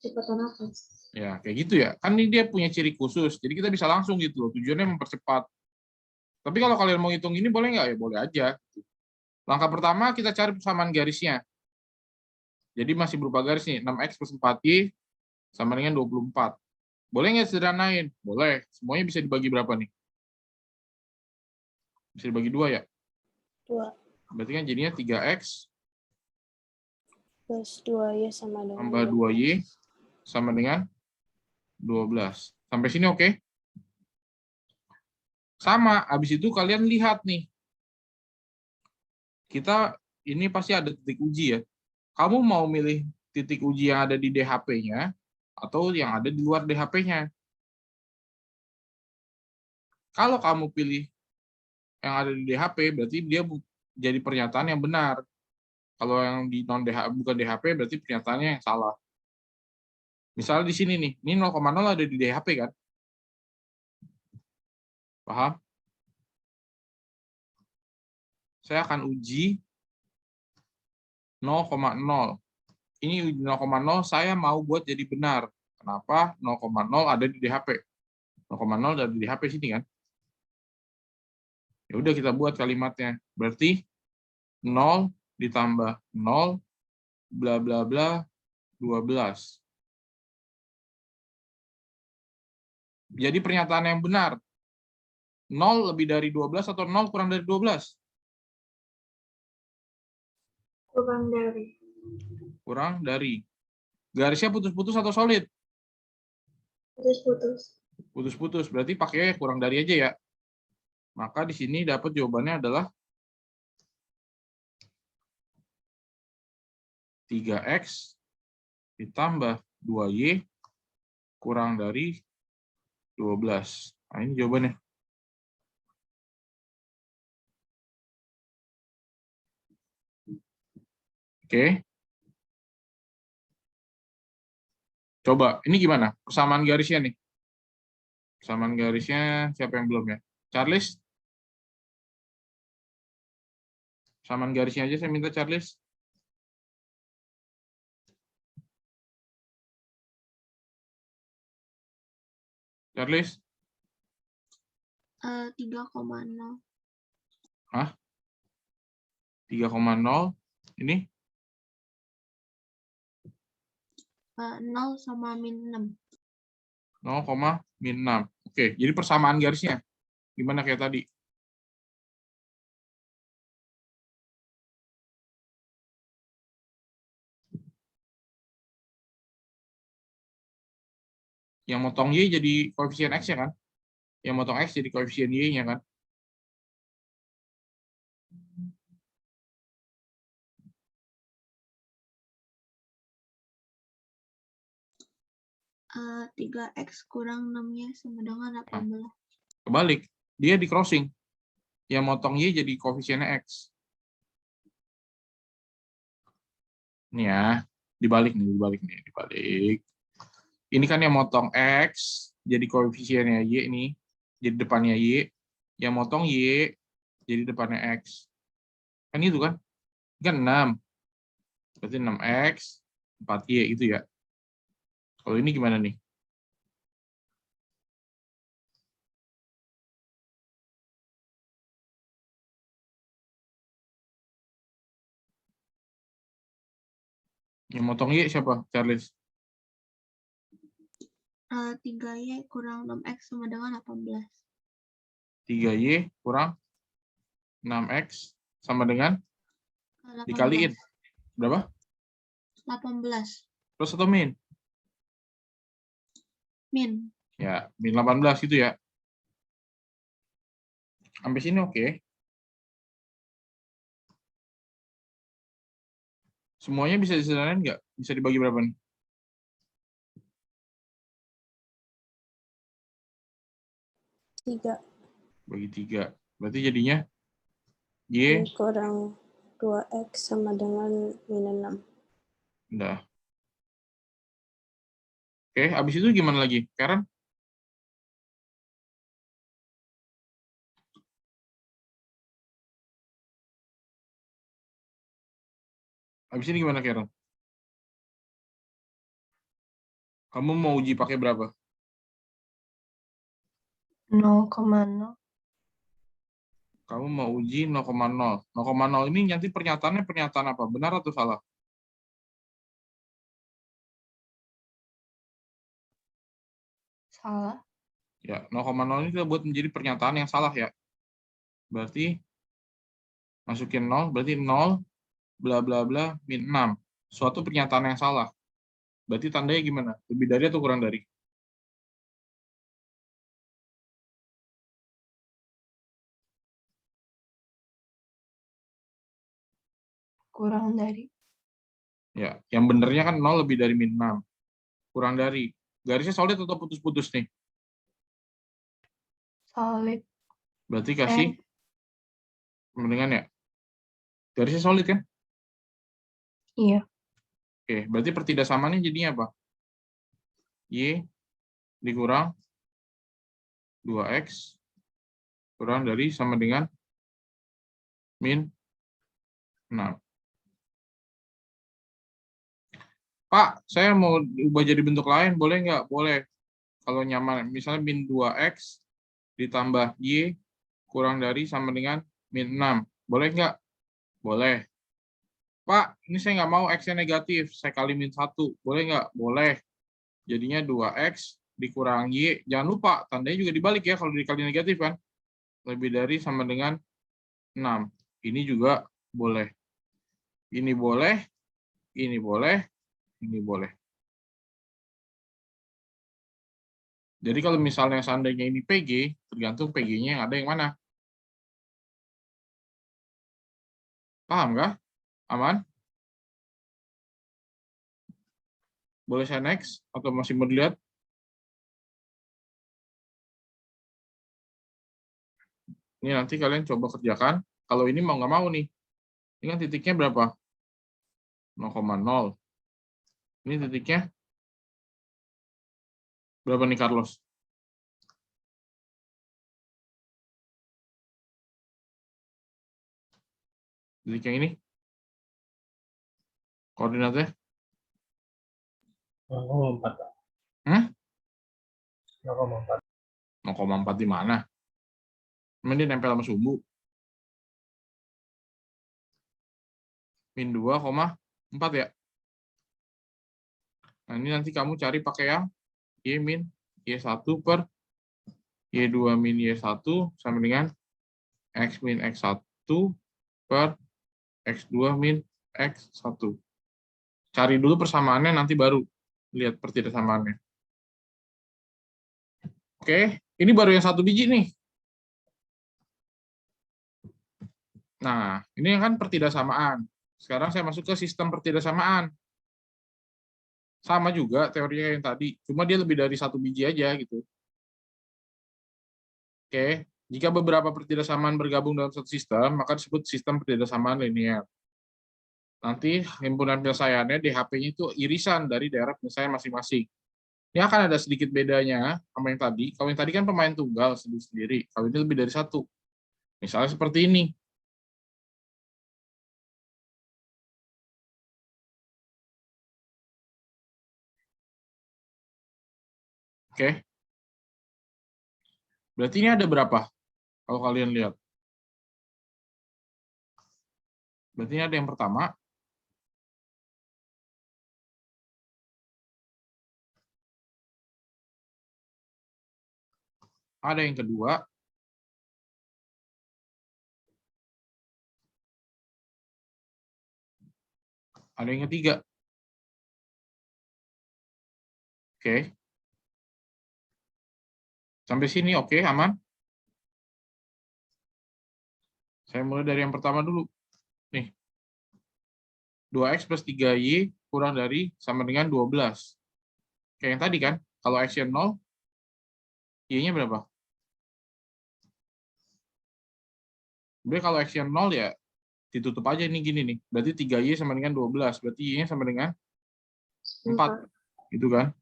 Cepetan apa? Ya, kayak gitu ya. Kan ini dia punya ciri khusus. Jadi kita bisa langsung gitu loh. Tujuannya mempercepat. Tapi kalau kalian mau hitung ini boleh nggak? Ya boleh aja. Langkah pertama kita cari persamaan garisnya. Jadi masih berupa garis nih. 6X plus 4Y sama dengan 24. Boleh nggak sederhanain? Boleh. Semuanya bisa dibagi berapa nih? Bisa dibagi 2 ya? 2 Berarti kan jadinya 3X plus 2Y sama dengan tambah 2Y sama dengan 12. Sampai sini oke? Sama, habis itu kalian lihat nih. Kita ini pasti ada titik uji ya. Kamu mau milih titik uji yang ada di DHP-nya atau yang ada di luar DHP-nya? Kalau kamu pilih yang ada di DHP, berarti dia jadi pernyataan yang benar. Kalau yang di non DHP bukan DHP, berarti pernyataannya yang salah. Misalnya di sini nih, ini 0,0 ada di DHP kan? Paham? Saya akan uji 0,0. Ini 0,0 saya mau buat jadi benar. Kenapa? 0,0 ada di DHP. 0,0 ada di DHP sini kan? Ya udah kita buat kalimatnya. Berarti 0 ditambah 0 bla bla bla 12. Jadi pernyataan yang benar. 0 lebih dari 12 atau 0 kurang dari 12? Kurang dari. Kurang dari. Garisnya putus-putus atau solid? Putus-putus. Putus-putus. Berarti pakai kurang dari aja ya. Maka di sini dapat jawabannya adalah 3X ditambah 2Y kurang dari 12. Nah, ini jawabannya. Oke. Coba, ini gimana? Persamaan garisnya nih. Persamaan garisnya siapa yang belum ya? Charles? Persamaan garisnya aja saya minta Charles. Charles? 3,0. Hah? 3,0. Ini? 0 sama min 6. 0, min 6. Oke, jadi persamaan garisnya. Gimana kayak tadi? Yang motong Y jadi koefisien X ya kan? Yang motong X jadi koefisien Y-nya kan? Eh, 3X kurang 6-nya sama dengan 18. Kebalik, dia di crossing. Yang motong Y jadi koefisiennya X. Ini ya, dibalik. Ini kan yang motong X, jadi koefisiennya Y ini, jadi depannya Y. Yang motong Y, jadi depannya X. Kan itu kan? Kan 6. Berarti 6X, 4Y itu ya. Kalau ini gimana nih? Yang motong Y siapa? Charles. 3Y kurang 6X sama dengan 18. 3Y kurang 6X sama dengan 18. dikaliin. Berapa? 18. Plus atau min? Min. Ya, min 18 gitu ya. Sampai sini oke. Semuanya bisa disederhanain nggak? Bisa dibagi berapa nih? Tiga. Bagi 3. Berarti jadinya Y Y kurang 2X sama dengan min 6. udah. Oke, habis itu gimana lagi? Karen? Habis ini gimana, Karen? Kamu mau uji pakai berapa? 0,0. Kamu mau uji 0,0. 0,0 ini nanti pernyataannya pernyataan apa? Benar atau salah? Salah. Ya, 0,0 ini kita buat menjadi pernyataan yang salah ya. Berarti masukin 0, berarti 0 bla bla bla min 6. Suatu pernyataan yang salah. Berarti tandanya gimana? Lebih dari atau kurang dari? Kurang dari. Ya, yang benernya kan 0 lebih dari min 6. Kurang dari. Garisnya solid atau putus-putus nih? Solid. Berarti kasih mendingan ya. Garisnya solid kan? Iya. Oke, berarti pertidaksamaannya jadinya apa? Y dikurang 2X kurang dari sama dengan min 6. Pak, saya mau ubah jadi bentuk lain, boleh nggak? Boleh. Kalau nyaman, misalnya min 2X ditambah Y kurang dari sama dengan min 6. Boleh nggak? Boleh. Pak, ini saya nggak mau X-nya negatif, saya kali min 1. Boleh nggak? Boleh. Jadinya 2X dikurang Y. Jangan lupa, tandanya juga dibalik ya kalau dikali negatif kan. Lebih dari sama dengan 6. Ini juga boleh. Ini boleh, ini boleh, ini boleh. Jadi kalau misalnya seandainya ini PG, tergantung PG-nya yang ada yang mana. Paham nggak? Aman? Boleh saya next? Atau masih mau dilihat? Ini nanti kalian coba kerjakan. Kalau ini mau nggak mau nih. Ini kan titiknya berapa? 0,0. Ini titiknya berapa nih, Carlos? Titik yang ini? Koordinatnya? 0,4. Hmm? 0,4. 0,4 di mana? Emang dia nempel sama sumbu? Min 2,4 ya? Nah, ini nanti kamu cari pakai yang Y min Y1 per Y2 min Y1 sama dengan X min X1 per X2 min X1. Cari dulu persamaannya, nanti baru lihat pertidaksamaannya. Oke, ini baru yang 1 biji nih. Nah, ini kan pertidaksamaan. Sekarang saya masuk ke sistem pertidaksamaan. Sama juga teorinya yang tadi, cuma dia lebih dari 1 biji aja gitu. Oke, jika beberapa pertidaksamaan bergabung dalam satu sistem, maka disebut sistem pertidaksamaan linear. Nanti himpunan penyelesaiannya DHP-nya itu irisan dari daerah penyelesaian masing-masing. Ini akan ada sedikit bedanya sama yang tadi. Kalau yang tadi kan pemain tunggal sendiri-sendiri. Kalau ini lebih dari 1. Misalnya seperti ini. Oke. Berarti ini ada berapa? Kalau kalian lihat. Berarti ini ada yang pertama. Ada yang kedua. Ada yang ketiga. Oke. Sampai sini oke, aman? Saya mulai dari yang pertama dulu. Nih. 2x plus 3y kurang dari sama dengan 12. Kayak yang tadi kan, kalau x-nya 0, y-nya berapa? Berarti kalau x-nya 0 ya ditutup aja ini gini nih. Berarti 3y sama dengan 12. Berarti y-nya sama dengan 4. Gitu kan?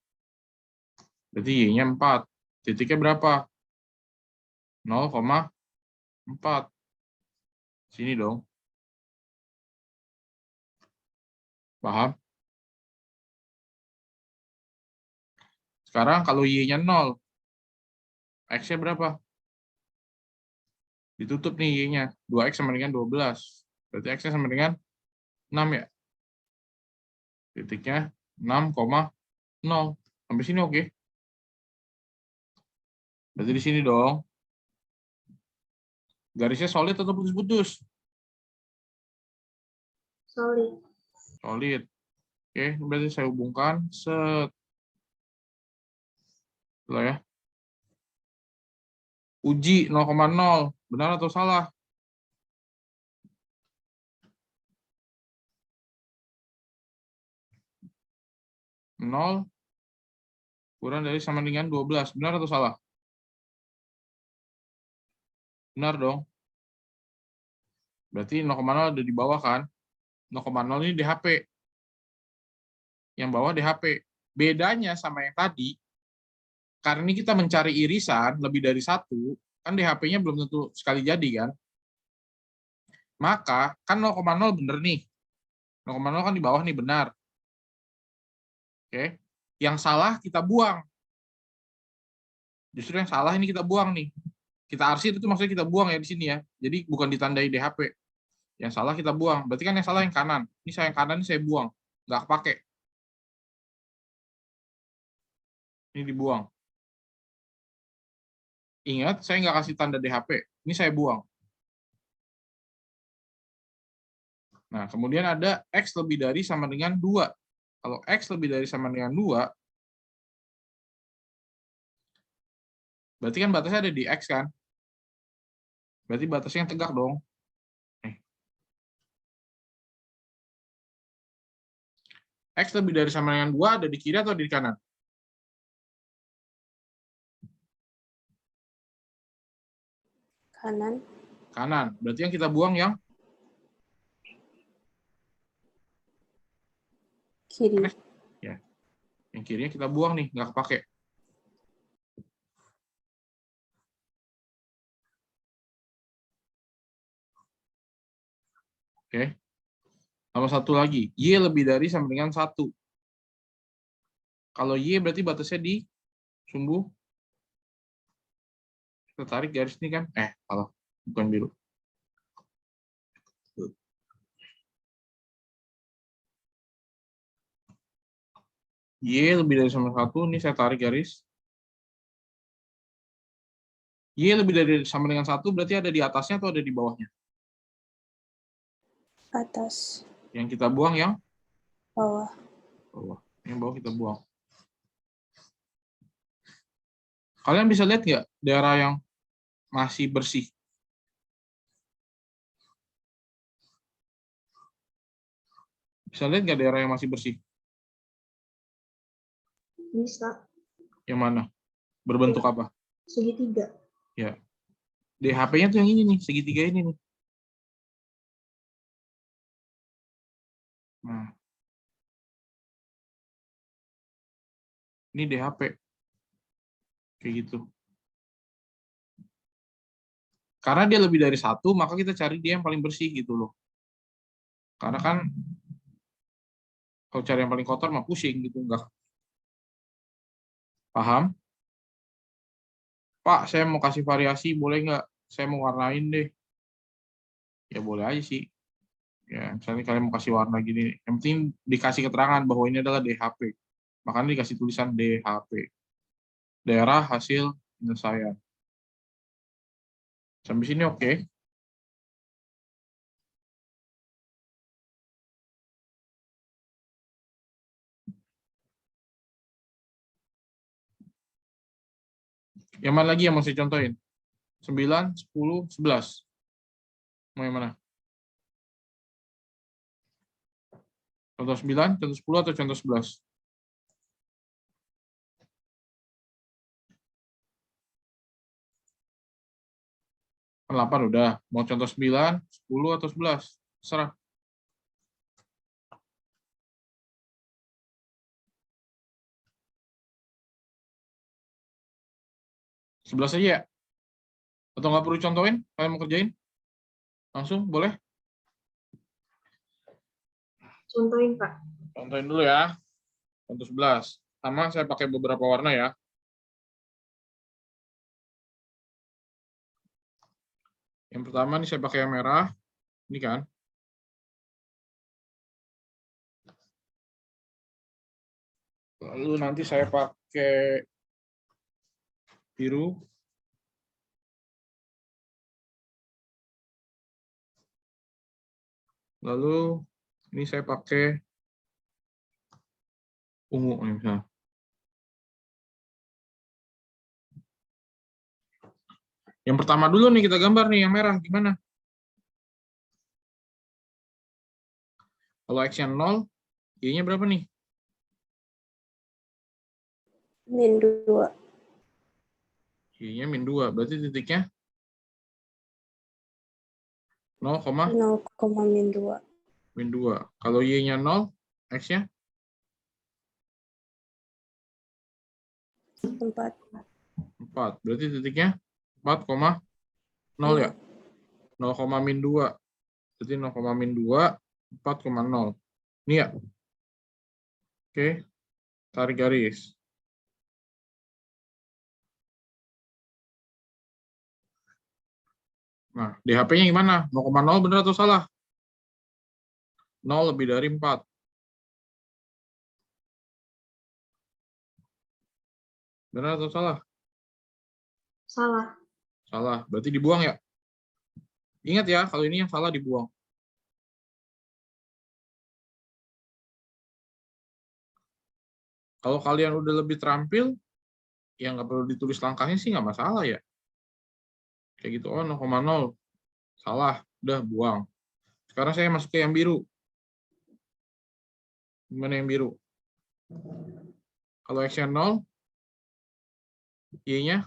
Berarti y-nya 4. Titiknya berapa? 0,4. Sini dong. Paham? Sekarang kalau y-nya 0, x-nya berapa? Ditutup nih y-nya. 2x sama dengan 12. Berarti x-nya sama dengan 6 ya? Titiknya 6,0. Sampai sini oke? Berarti di sini dong. Garisnya solid atau putus-putus? Solid. Solid. Oke, berarti saya hubungkan. Set. Lah ya. Uji 0,0. Benar atau salah? Nol kurang dari sama dengan 12. Benar atau salah? Benar dong. Berarti 0,0 ada di bawah kan? 0,0 ini DHP. Yang bawah DHP. Bedanya sama yang tadi, karena ini kita mencari irisan lebih dari 1, kan DHP-nya belum tentu sekali jadi kan? Maka kan 0,0 bener nih. 0,0 kan di bawah nih benar. Oke. Yang salah kita buang. Justru yang salah ini kita buang nih. Kita arsir itu maksudnya kita buang ya di sini ya. Jadi bukan ditandai DHP. Yang salah kita buang. Berarti kan yang salah yang kanan. Ini saya yang kanan ini saya buang. Nggak kepake. Ini dibuang. Ingat, saya nggak kasih tanda DHP. Ini saya buang. Nah, kemudian ada X lebih dari sama dengan 2. Kalau X lebih dari sama dengan 2, berarti kan batasnya ada di X kan? Berarti batasnya yang tegak dong. X lebih dari sama dengan 2 ada di kiri atau di kanan? Kanan. Kanan. Berarti yang kita buang yang Kiri. ya. Yang kirinya kita buang nih, nggak kepake. Oke. Sama satu lagi, Y lebih dari sama dengan 1. Kalau Y berarti batasnya di sumbu. Kita tarik garis ini kan. Kalau bukan biru. Y lebih dari sama 1, ini saya tarik garis. Y lebih dari sama dengan 1 berarti ada di atasnya atau ada di bawahnya? Atas. Yang kita buang yang Bawah. bawah. Yang bawah kita buang. Kalian bisa lihat nggak daerah yang masih bersih? Bisa lihat nggak daerah yang masih bersih? Bisa. Yang mana? Berbentuk apa? Segitiga. Ya. DHP-nya tuh yang ini nih, segitiga ini nih. Nah, ini DHP. Kayak gitu. Karena dia lebih dari satu, maka kita cari dia yang paling bersih gitu loh. Karena kan kalau cari yang paling kotor mah pusing gitu, enggak. Paham? Pak, saya mau kasih variasi, boleh nggak? Saya mau warnain deh. Ya boleh aja sih. Ya, misalnya kalian mau kasih warna gini, yang penting dikasih keterangan bahwa ini adalah DHP. Makanya dikasih tulisan DHP. Daerah hasil penyelesaian. Sampai sini oke. Yang mana lagi yang mau saya contohin? 9, 10, 11. Mau yang mana? Contoh 9, contoh 10, atau contoh 11? Kan 8 udah. Mau contoh 9, 10, atau 11? Terserah. Sebelas aja ya? Atau nggak perlu contohin? Kalian mau kerjain? Langsung, boleh? Contohin, Pak. Contohin dulu ya. Contoh 11. Sama saya pakai beberapa warna ya. Yang pertama nih saya pakai yang merah. Ini kan. Lalu nanti saya pakai biru. Lalu ini saya pakai ungu nih misalnya. Yang pertama dulu nih kita gambar nih yang merah gimana? Kalau X-nya 0, Y-nya berapa nih? -2. Y-nya -2, berarti titiknya 0, -2. Kalau Y-nya 0, X-nya 4. 4. Berarti titiknya 4,0 ya? 0,-2. Berarti 0,-2, 4,0. Ini ya? Oke, tarik garis. Nah, DHP-nya gimana? 0,0 benar atau salah? 0 lebih dari 4. Benar atau salah? Salah. Salah. Berarti dibuang ya? Ingat ya, kalau ini yang salah dibuang. Kalau kalian udah lebih terampil, ya nggak perlu ditulis langkahnya sih nggak masalah ya. Kayak gitu, oh 0,0. Salah, udah buang. Sekarang saya masuk ke yang biru. Gimana yang biru? Kalau X-nya 0, Y-nya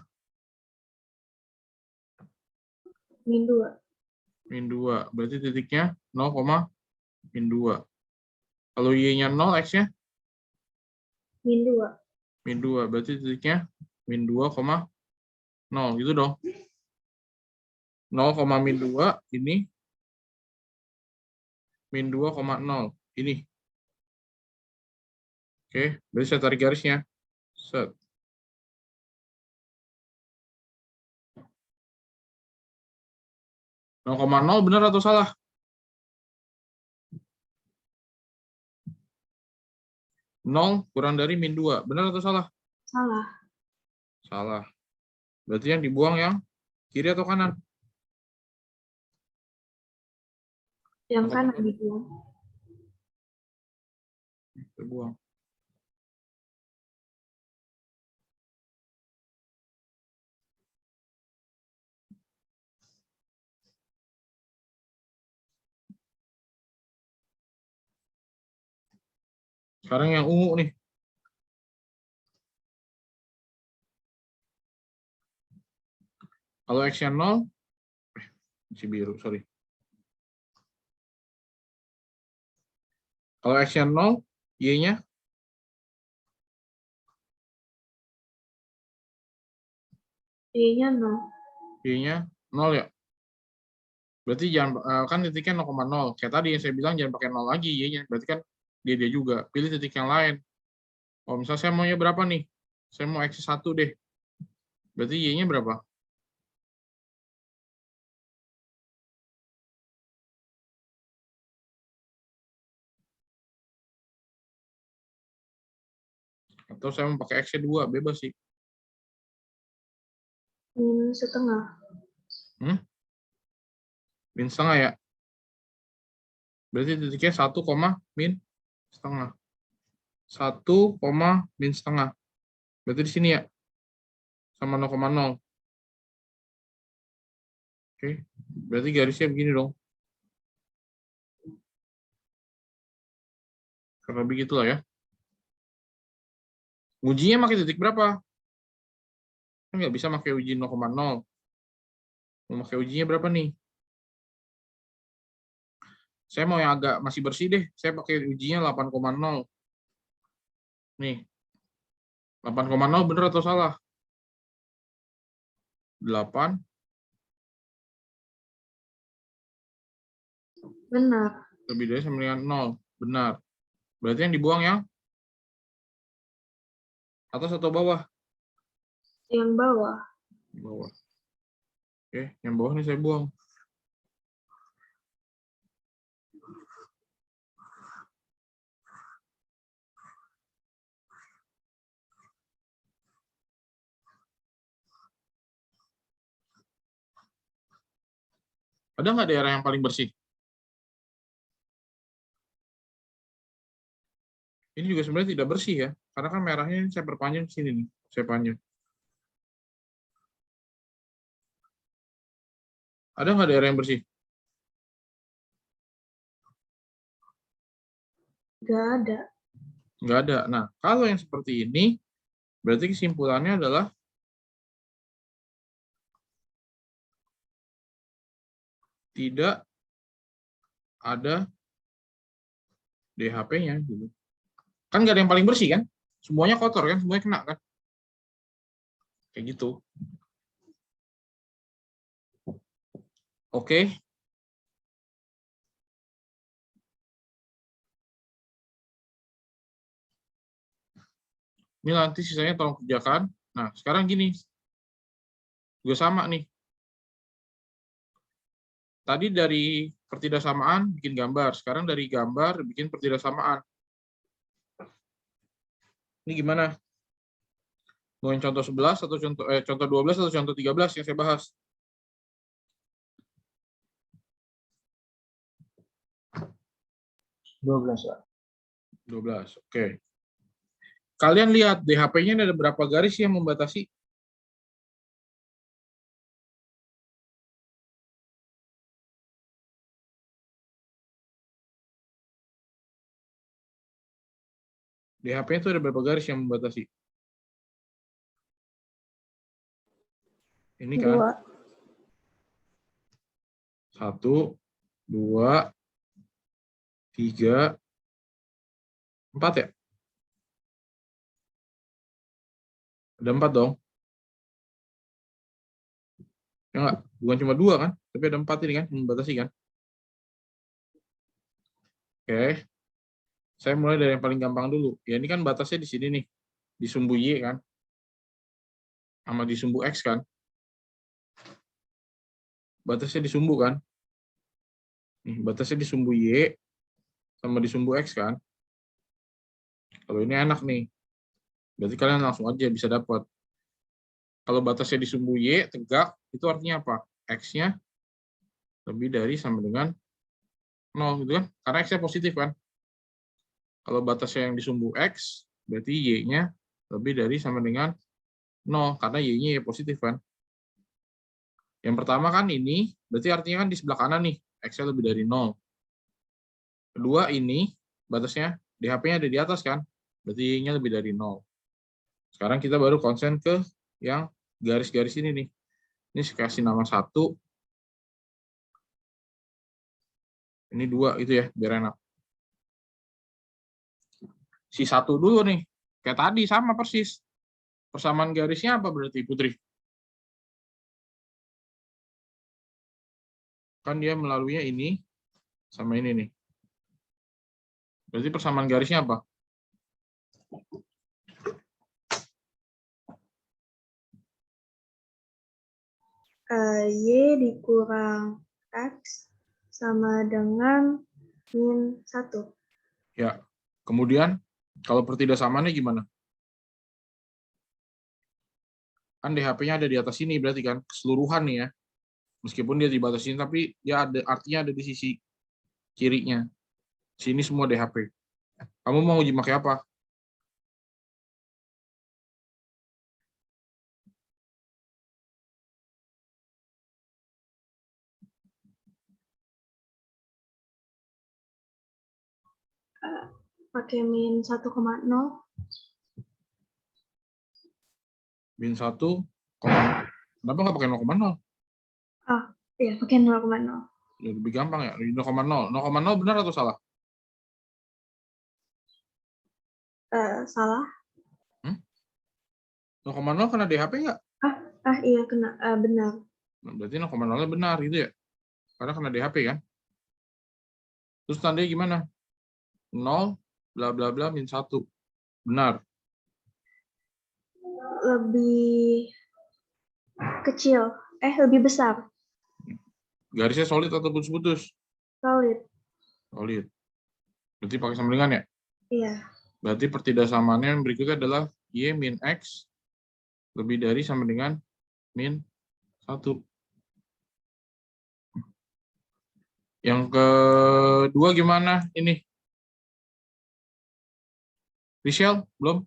-2. -2. Berarti titiknya 0,-2. Kalau Y-nya 0, X-nya -2. -2. Berarti titiknya -2,0. Gitu dong. 0,-2 ini -2,0. Ini. Oke, berarti saya tarik garisnya. Set. -0 benar atau salah? 0 kurang dari -2. Benar atau salah? Salah. Salah. Berarti yang dibuang yang kiri atau kanan? Yang kanan dibuang. Terbuang. Sekarang yang ungu nih. Kalau X-nya 0, masih biru, sorry. Kalau X-nya 0, Y-nya? Y-nya 0. Y-nya 0 ya? Berarti jangan, kan titiknya 0,0. Kayak tadi yang saya bilang jangan pakai 0 lagi Y-nya. Berarti kan dia juga. Pilih titik yang lain. Oh, misalnya saya maunya berapa nih? Saya mau X1 deh. Berarti Y-nya berapa? Atau saya mau pakai X-nya 2, bebas sih. Min setengah. Min setengah ya? Berarti titiknya 1, min setengah. 1, min setengah. Berarti di sini ya? Sama 0,0. Oke. Berarti garisnya begini dong. Kurang lebih gitulah ya. Ujinya pakai titik berapa? Kan nggak bisa pakai uji 0,0. Mau pakai ujinya berapa nih? Saya mau yang agak masih bersih deh. Saya pakai ujinya 8,0. Nih. 8,0 bener atau salah? 8. Benar. Lebih dari sama dengan 0. Benar. Berarti yang dibuang yang atas atau bawah? Yang bawah. Bawah. Oke, yang bawah nih saya buang. Ada nggak daerah yang paling bersih? Ini juga sebenarnya tidak bersih ya, karena kan merahnya ini saya perpanjang di sini nih, saya panjang. Ada nggak daerah yang bersih? Nggak ada. Nggak ada. Nah, kalau yang seperti ini, berarti kesimpulannya adalah tidak ada DHP-nya. Gitu. Kan nggak ada yang paling bersih kan? Semuanya kotor kan? Semuanya kena kan? Kayak gitu. Oke. Ini nanti sisanya tolong kerjakan. Nah, sekarang gini. Juga sama nih. Tadi dari pertidaksamaan bikin gambar. Sekarang dari gambar bikin pertidaksamaan. Ini gimana? Mau yang contoh 11 atau contoh 12 atau contoh 13 yang saya bahas? Pak. 12. Oke. Kalian lihat DHP-nya ada berapa garis yang membatasi? DHP itu ada berapa garis yang membatasi? Ini kan? 1, 2, 3, 4 ya? Ada 4 dong. Ya enggak? Bukan cuma 2 kan? Tapi ada 4 ini kan yang membatasi kan? Oke. Saya mulai dari yang paling gampang dulu. Ya ini kan batasnya di sini nih. Di sumbu Y kan? Sama di sumbu X kan? Batasnya di sumbu kan? Nih, batasnya di sumbu Y sama di sumbu X kan? Kalau ini enak nih. Berarti kalian langsung aja bisa dapat. Kalau batasnya di sumbu Y tegak, itu artinya apa? X-nya lebih dari sama dengan 0 gitu kan? Karena X-nya positif kan? Kalau batasnya yang di sumbu X, berarti Y-nya lebih dari sama dengan 0 karena Y-nya ya positif kan? Yang pertama kan ini, berarti artinya kan di sebelah kanan nih, X-nya lebih dari 0. Kedua ini, batasnya DHP-nya ada di atas kan? Berarti Y-nya lebih dari 0. Sekarang kita baru konsen ke yang garis-garis ini nih. Ini saya kasih nama 1. Ini 2 itu ya, biar enak. Si 1 dulu nih. Kayak tadi sama persis. Persamaan garisnya apa berarti, Putri? Kan dia melaluinya ini sama ini nih. Berarti persamaan garisnya apa? Y dikurang X sama dengan min 1. Ya. Kemudian, kalau pertidaksamaannya gimana? Kan DHP-nya ada di atas sini berarti kan, keseluruhan nih ya. Meskipun dia dibatasin, tapi dia ada artinya ada di sisi kirinya. Sini semua DHP. Kamu mau uji pakai apa? Pakai min 1,0. Min 1, kenapa nggak pakai 0,0? Iya, pakai 0,0. Ya, lebih gampang ya, 0,0. 0,0 benar atau salah? Salah. 0,0 kena DHP nggak? Iya, kena. Benar. Berarti 0,0-nya benar gitu ya? Karena kena DHP kan? Terus tandanya gimana? 0, bla bla bla, min 1. Benar. Lebih kecil. Lebih besar. Garisnya solid atau putus-putus? Solid. Solid. Berarti pakai sambungan ya? Iya. Berarti pertidaksamaannya yang berikutnya adalah Y min X lebih dari sama dengan min 1. Yang kedua gimana ini? Rachel, belum?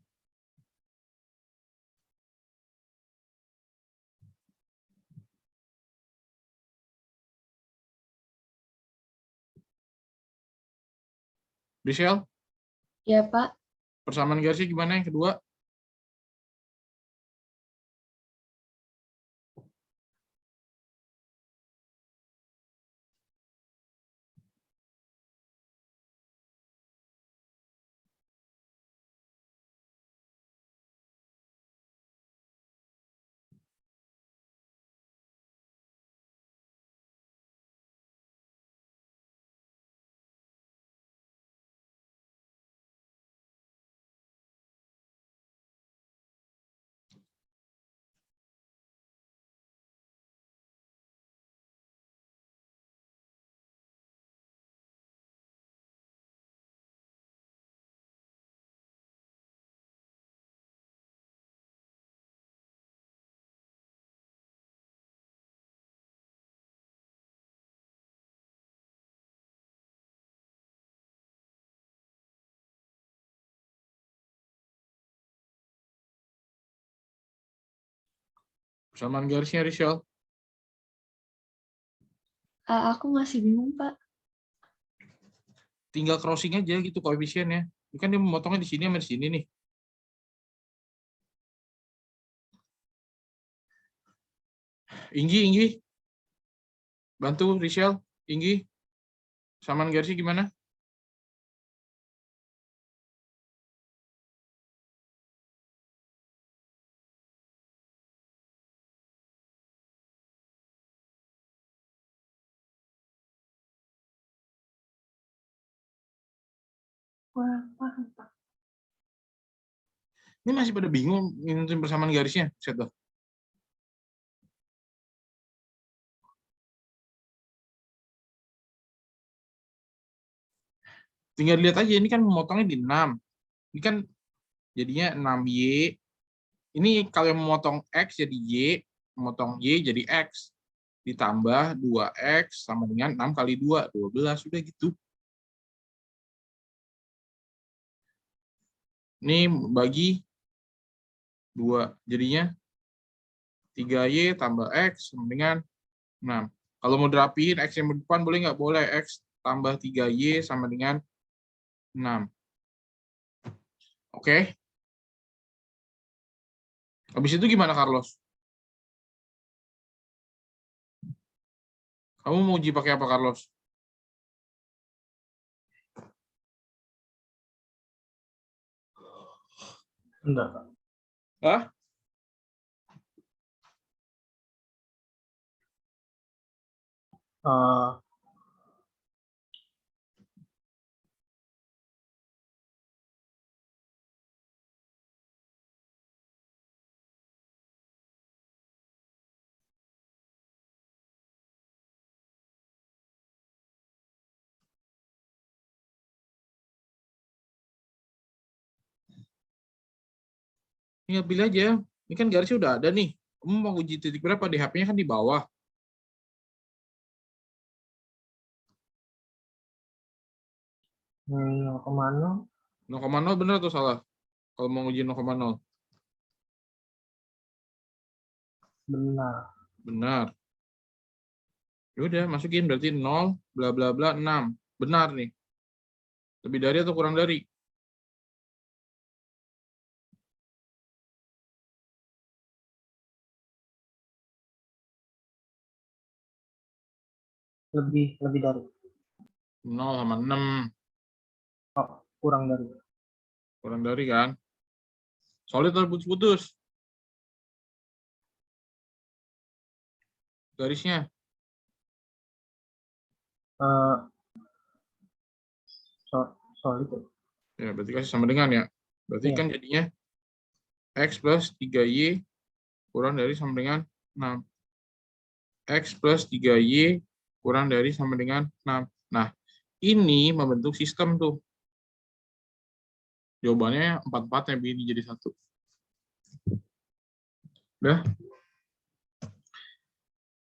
Rachel, Ya, Pak. persamaan garisnya gimana yang kedua? Persamaan garisnya, Rachel. Aku masih bingung, Pak. Tinggal crossing aja gitu koefisiennya. Ini kan dia memotongnya di sini sama di sini nih. Inggi. Bantu Rachel, Inggi. Persamaan garisnya gimana? Kurang paham, Pak. Ini masih pada bingung ngintuin persamaan garisnya. Set dah. Tinggal lihat aja, ini kan memotongnya di 6. Ini kan jadinya 6Y. Ini kalau yang memotong X jadi Y, memotong Y jadi X. Ditambah 2X sama dengan 6 kali 2, 12. Sudah gitu. Ini bagi 2. Jadinya 3Y tambah X sama dengan 6. Kalau mau dirapiin, X yang depan boleh nggak? Boleh. X tambah 3Y sama dengan 6. Oke. Habis itu gimana, Carlos? Kamu mau uji pakai apa, Carlos? Enggak, Pak. Hah? Eh, Tinggal pilih aja. Ini kan garisnya udah ada nih. Kamu mau uji titik berapa? Di HP-nya kan di bawah. kemana? 0,0 bener atau salah? Kalau mau uji 0,0. Benar. Benar. Ya udah, masukin berarti 0 bla bla bla 6. Benar nih. Lebih dari atau kurang dari? Lebih dari. 0 sama 6. Oh, kurang dari. Kurang dari kan? Solid atau putus-putus? Garisnya. Eh, solid. Ya, berarti kasih sama dengan ya. Berarti Iya. kan jadinya X plus 3Y kurang dari sama dengan 6. X plus 3Y kurang dari sama dengan 6. Nah, ini membentuk sistem tuh. Jawabannya 4-4 yang begini jadi 1. Udah.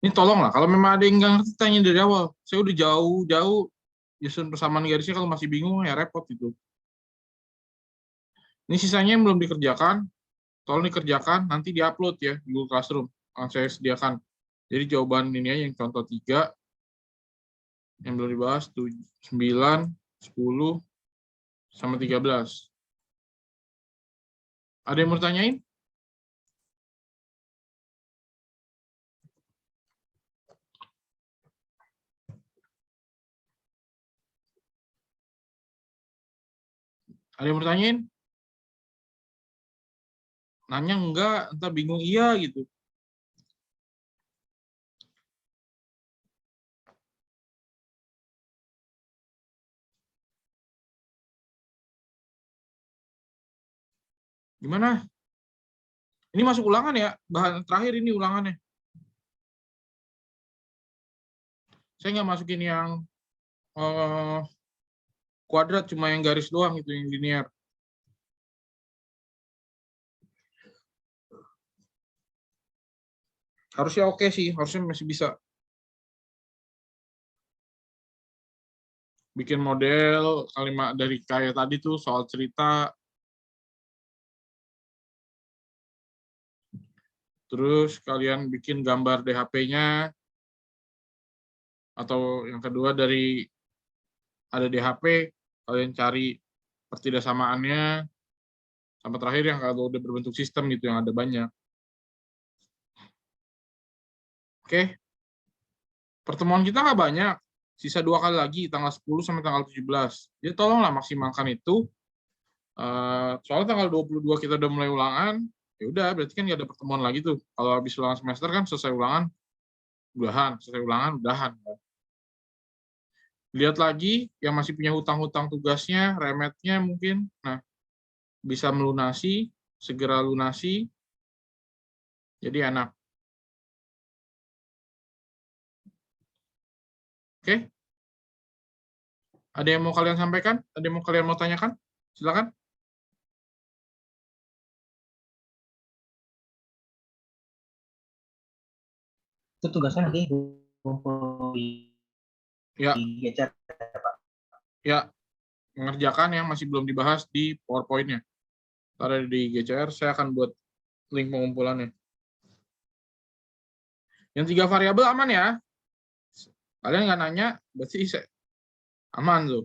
Ini tolong lah, kalau memang ada yang nggak ngerti, tanya dari awal. Saya udah jauh-jauh nyusun persamaan garisnya, kalau masih bingung ya repot gitu. Ini sisanya yang belum dikerjakan, tolong dikerjakan, nanti diupload ya di Google Classroom. Akan saya sediakan. Jadi jawaban ini aja yang contoh 3, yang belum dibahas, 9, 10, sama 13. Ada yang mau tanyain? Ada yang mau tanyain? Nanya enggak, entar bingung iya gitu. Gimana? Ini masuk ulangan ya, bahan terakhir ini ulangannya. Saya nggak masukin yang kuadrat, cuma yang garis doang itu yang linear. Harusnya oke sih, harusnya masih bisa. Bikin model kalimat dari kayak tadi tuh soal cerita. Terus kalian bikin gambar DHP-nya. Atau yang kedua dari ada DHP, kalian cari pertidaksamaannya. Sampai terakhir yang kalau udah berbentuk sistem gitu yang ada banyak. Oke. Pertemuan kita nggak banyak. Sisa 2 kali lagi, tanggal 10 sampai tanggal 17. Jadi tolonglah maksimalkan itu. Soalnya tanggal 22 kita udah mulai ulangan, ya udah berarti kan nggak ada pertemuan lagi tuh. Kalau habis ulangan semester kan selesai ulangan, udahan. Lihat lagi yang masih punya hutang-hutang tugasnya, remetnya mungkin, nah bisa melunasi, segera lunasi, jadi enak. Oke? Ada yang mau kalian sampaikan? Ada yang mau kalian mau tanyakan? Silakan. Itu tugasnya nanti kumpul di Ya, GCR, Pak. ya, mengerjakan yang masih belum dibahas di PowerPoint-nya. Ada di GCR, saya akan buat link pengumpulannya. Yang 3 variabel aman ya? Kalian nggak nanya, berarti aman tuh.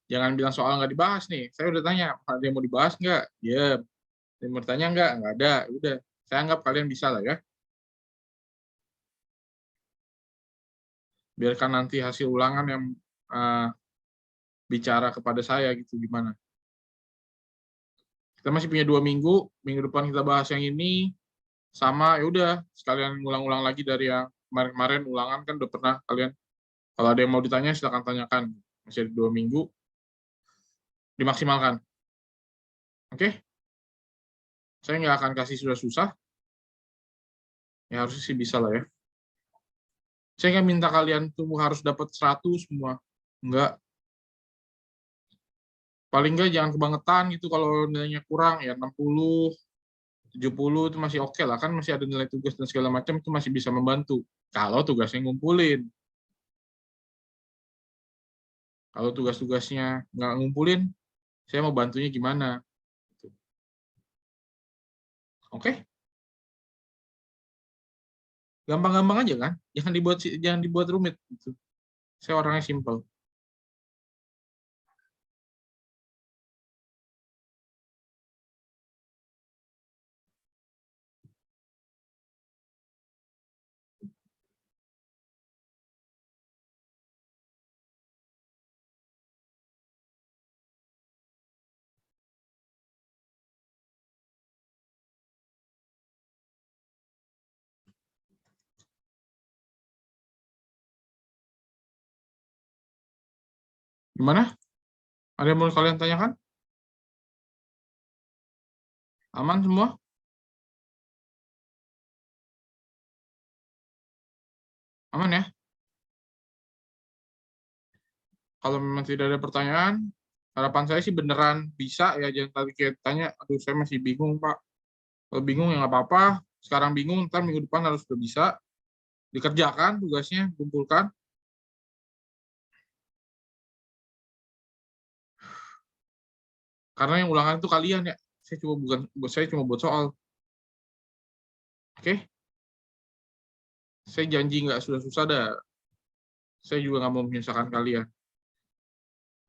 Jangan bilang soal nggak dibahas nih. Saya udah tanya, ada yang mau dibahas nggak? Diam. Ada yang mau bertanya nggak? Nggak ada. Udah. Saya anggap kalian bisa lah ya. Biarkan nanti hasil ulangan yang bicara kepada saya gitu gimana. Kita masih punya 2 minggu. Minggu depan kita bahas yang ini. Sama ya udah sekalian ulang-ulang lagi dari yang kemarin-kemarin ulangan kan udah pernah kalian. Kalau ada yang mau ditanya silakan tanyakan. Masih ada 2 minggu. Dimaksimalkan. Oke? Saya nggak akan kasih susah-susah. Ya harusnya sih bisa lah ya. Saya nggak minta kalian tuh harus dapat 100 semua. Enggak. Paling nggak jangan kebangetan gitu kalau nilainya kurang ya 60, 70 itu masih oke lah. Kan masih ada nilai tugas dan segala macam itu masih bisa membantu. Kalau tugasnya ngumpulin. Kalau tugas-tugasnya nggak ngumpulin, saya mau bantunya gimana? Oke? Gampang-gampang aja kan? Jangan dibuat rumit. Gitu. Saya orangnya simple. Gimana? Ada yang mau kalian tanyakan? Aman semua? Aman ya? Kalau memang tidak ada pertanyaan, harapan saya sih beneran bisa ya. Jangan tadi kayak tanya, aduh saya masih bingung Pak. Kalau bingung ya nggak apa-apa. Sekarang bingung, ntar minggu depan harus sudah bisa. Dikerjakan tugasnya, kumpulkan. Karena yang ulangan itu kalian ya. Saya cuma buat soal. Oke? Saya janji nggak susah-susah dah. Saya juga nggak mau menyusahkan kalian.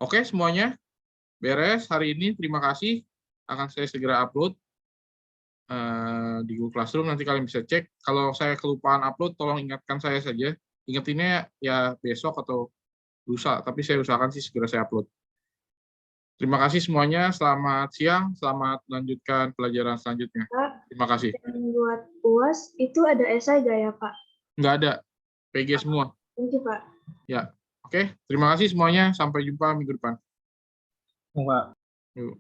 Oke, semuanya beres hari ini. Terima kasih. Akan saya segera upload di Google Classroom. Nanti kalian bisa cek. Kalau saya kelupaan upload, tolong ingatkan saya saja. Ingetinnya ya besok atau lusa. Tapi saya usahakan sih segera saya upload. Terima kasih semuanya. Selamat siang. Selamat melanjutkan pelajaran selanjutnya. Pak, Terima kasih. yang buat UAS itu ada esai gak ya, Pak? Nggak ada. PG semua. Thank you, Pak. Ya. Oke. Terima kasih semuanya. Sampai jumpa minggu depan. Enggak. Yuk.